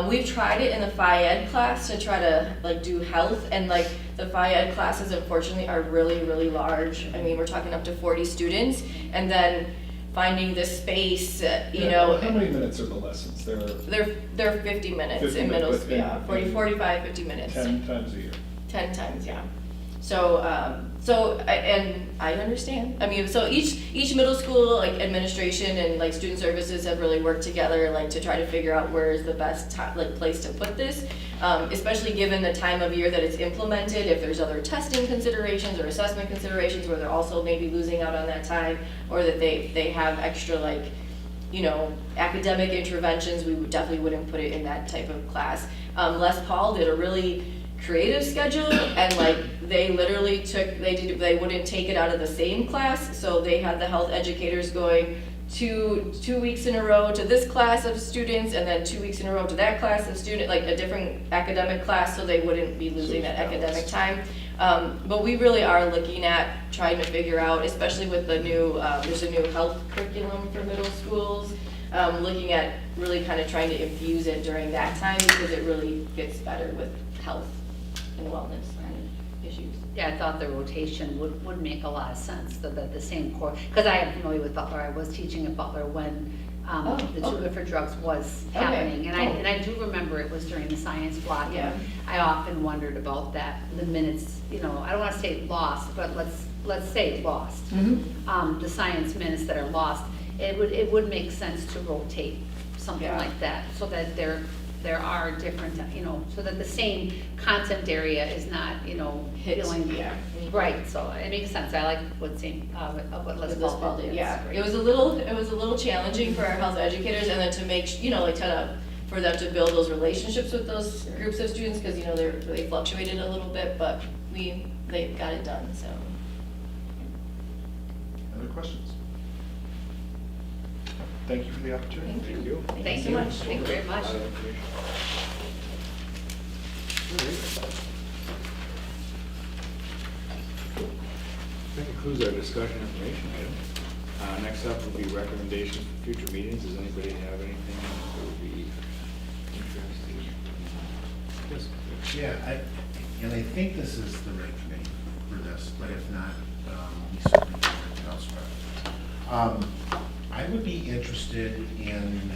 We've tried it in the Phy Ed class to try to like do health, and like the Phy Ed classes unfortunately are really, really large. I mean, we're talking up to 40 students, and then finding the space, How many minutes are the lessons? they're 50 minutes 50 in middle minutes, school, yeah, 45, 50 minutes. 10 times a year. 10 times, yeah. So, and I understand. I mean, so each middle school, like administration and like student services have really worked together, like to try to figure out where is the best place to put this, especially given the time of year that it's implemented. If there's other testing considerations or assessment considerations where they're also maybe losing out on that time, or that they have extra like, academic interventions, we definitely wouldn't put it in that type of class. Les Paul did a really creative schedule, and like they literally they wouldn't take it out of the same class, so they had the health educators going two weeks in a row to this class of students, and then 2 weeks in a row to that class of student, like a different academic class, so they wouldn't be losing that academic time. But we really are looking at trying to figure out, especially with the new, there's a new health curriculum for middle schools, looking at really kind of trying to infuse it during that time, because it really fits better with health and wellness kind of issues. Yeah, I thought the rotation would make a lot of sense, so that the same core, because I am familiar with Butler, I was teaching at Butler when the Too Good for Drugs was happening, and I do remember it was during the science block, and I often wondered about that, the minutes, I don't want to say lost, but let's say lost. The science minutes that are lost, it would make sense to rotate something like that, so that there are different, so that the same content area is not, feeling, right, so it makes sense. I like what Les Paul did. Yeah, it was a little challenging for our health educators, and then to make, for them to build those relationships with those groups of students, because, they fluctuated a little bit, but they got it done, so. Other questions? Thank you for the opportunity. Thank you. Thank you so much, thank you very much. That concludes our discussion information item. Next up will be recommendations for future meetings. Does anybody have anything that would be interesting? Yes. Yeah, and I think this is the right committee for this, but if not, we certainly can look elsewhere. I would be interested in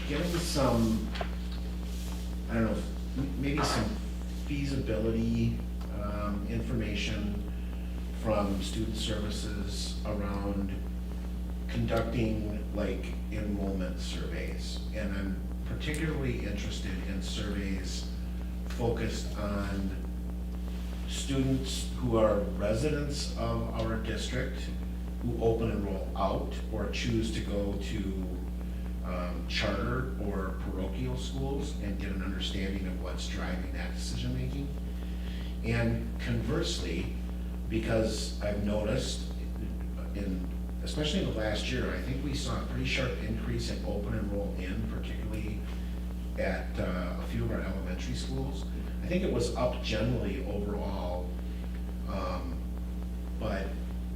getting some, I don't know, maybe some feasibility information from student services around conducting like enrollment surveys. And I'm particularly interested in surveys focused on students who are residents of our district, who open enroll out or choose to go to charter or parochial schools, and get an understanding of what's driving that decision making. And conversely, because I've noticed especially in the last year, I think we saw a pretty sharp increase in open enroll in, particularly at a few of our elementary schools. I think it was up generally overall, but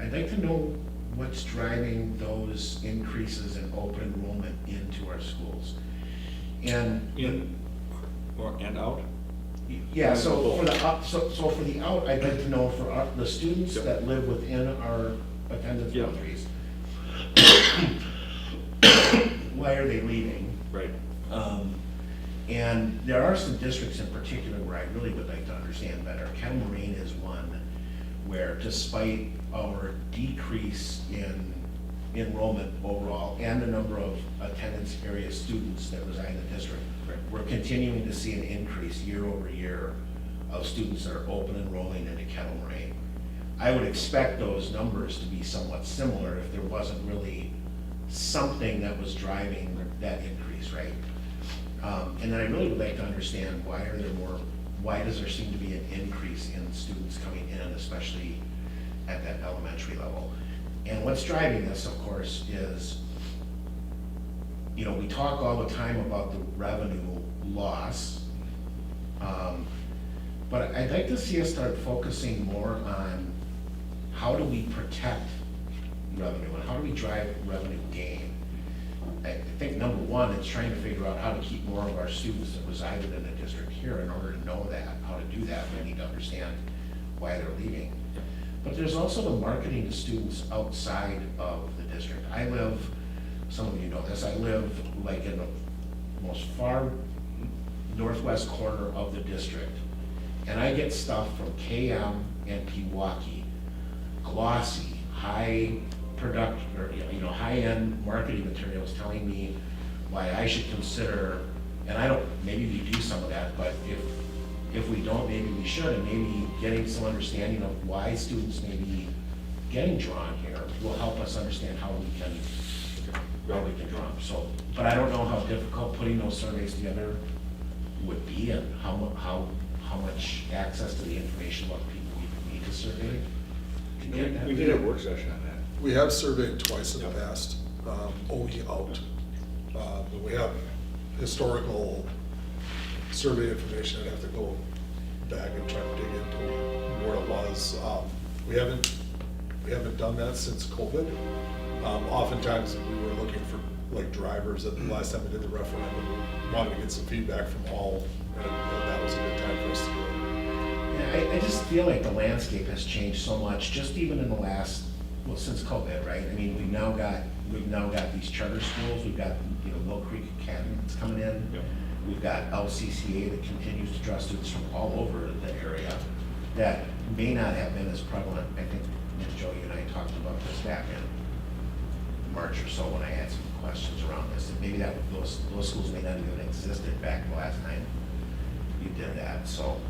I'd like to know what's driving those increases in open enrollment into our schools. And In or and out? yeah, so for the out, so for the out, I'd like to know for the students Yep. that live within our attendance Yep. boundaries. Why are they leaving? Right. And there are some districts in particular where I really would like to understand better. Kettle Moraine is one where despite our decrease in enrollment overall and the number of attendance area students that reside in the district, Right. we're continuing to see an increase year over year of students that are open enrolling into Kettle Moraine. I would expect those numbers to be somewhat similar if there wasn't really something that was driving that increase, right? And then I really would like to understand why does there seem to be an increase in students coming in, especially at that elementary level? And what's driving this, of course, is, you know, we talk all the time about the revenue loss, but I'd like to see us start focusing more on how do we protect revenue and how do we drive revenue gain. I think number one, it's trying to figure out how to keep more of our students that resided in the district here. In order to know that, how to do that, we need to understand why they're leaving. But there's also the marketing to students outside of the district. I live, some of you know this, I live like in the most far northwest corner of the district. And I get stuff from KM and Pewaukee, glossy, high product, or, you know, high-end marketing materials telling me why I should consider, and I don't, maybe we do some of that, but if we don't, maybe we should, and maybe getting some understanding of why students may be getting drawn here will help us understand how we can draw them. So, but I don't know how difficult putting those surveys together would be, and how much access to the information what people we need to survey to get that. We did a work session on that. We have surveyed twice in the past, OE out. But we have historical survey information. I'd have to go back and try to dig into where it was. We haven't done that since COVID. Oftentimes we were looking for like drivers at the last time we did the referendum, we wanted to get some feedback from all, and that was a good time for us to do it. Yeah, I just feel like the landscape has changed so much, just even in the last, well, since COVID, right? I mean, we've now got these charter schools, we've got, you know, Mill Creek Academy that's coming in. Yep. We've got LCCA that continues to draw students from all over the area that may not have been as prevalent. I think, Joe, you and I talked about this back in March or so when I had some questions around this. And maybe those schools may not have even existed back the last time you did that. So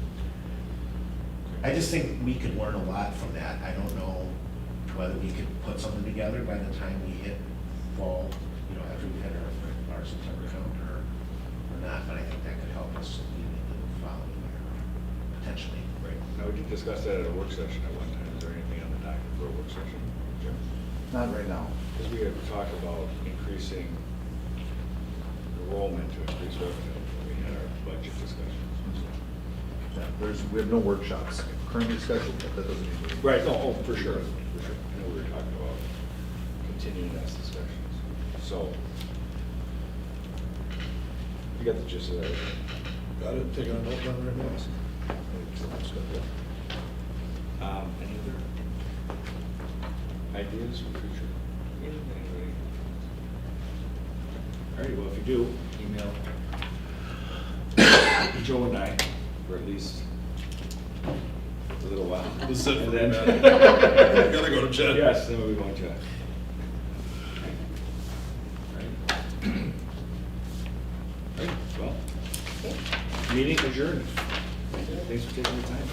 I just think we could learn a lot from that. I don't know whether we could put something together by the time we hit fall, you know, after we hit our September count or not, but I think that could help us lead into the following year, potentially. Right. Now, we did discuss that at a work session at one time. Is there anything on the docket for a work session, Jim? Not right now. Because we had talked about increasing enrollment to increase revenue when we had our budget discussions. Yeah, we have no workshops currently scheduled, but that doesn't mean. Right, no, oh, for sure, for sure. I know we were talking about continuing those discussions. So, you got the gist of that. Got it, taking a note down right now. Any other ideas for future? Anybody? All right, well, if you do, email Joe and I, for at least a little while. This is it And for then- me, man. Gotta go to Jen. Yes, then we want to. Well, meeting adjourned. Thanks for taking the time.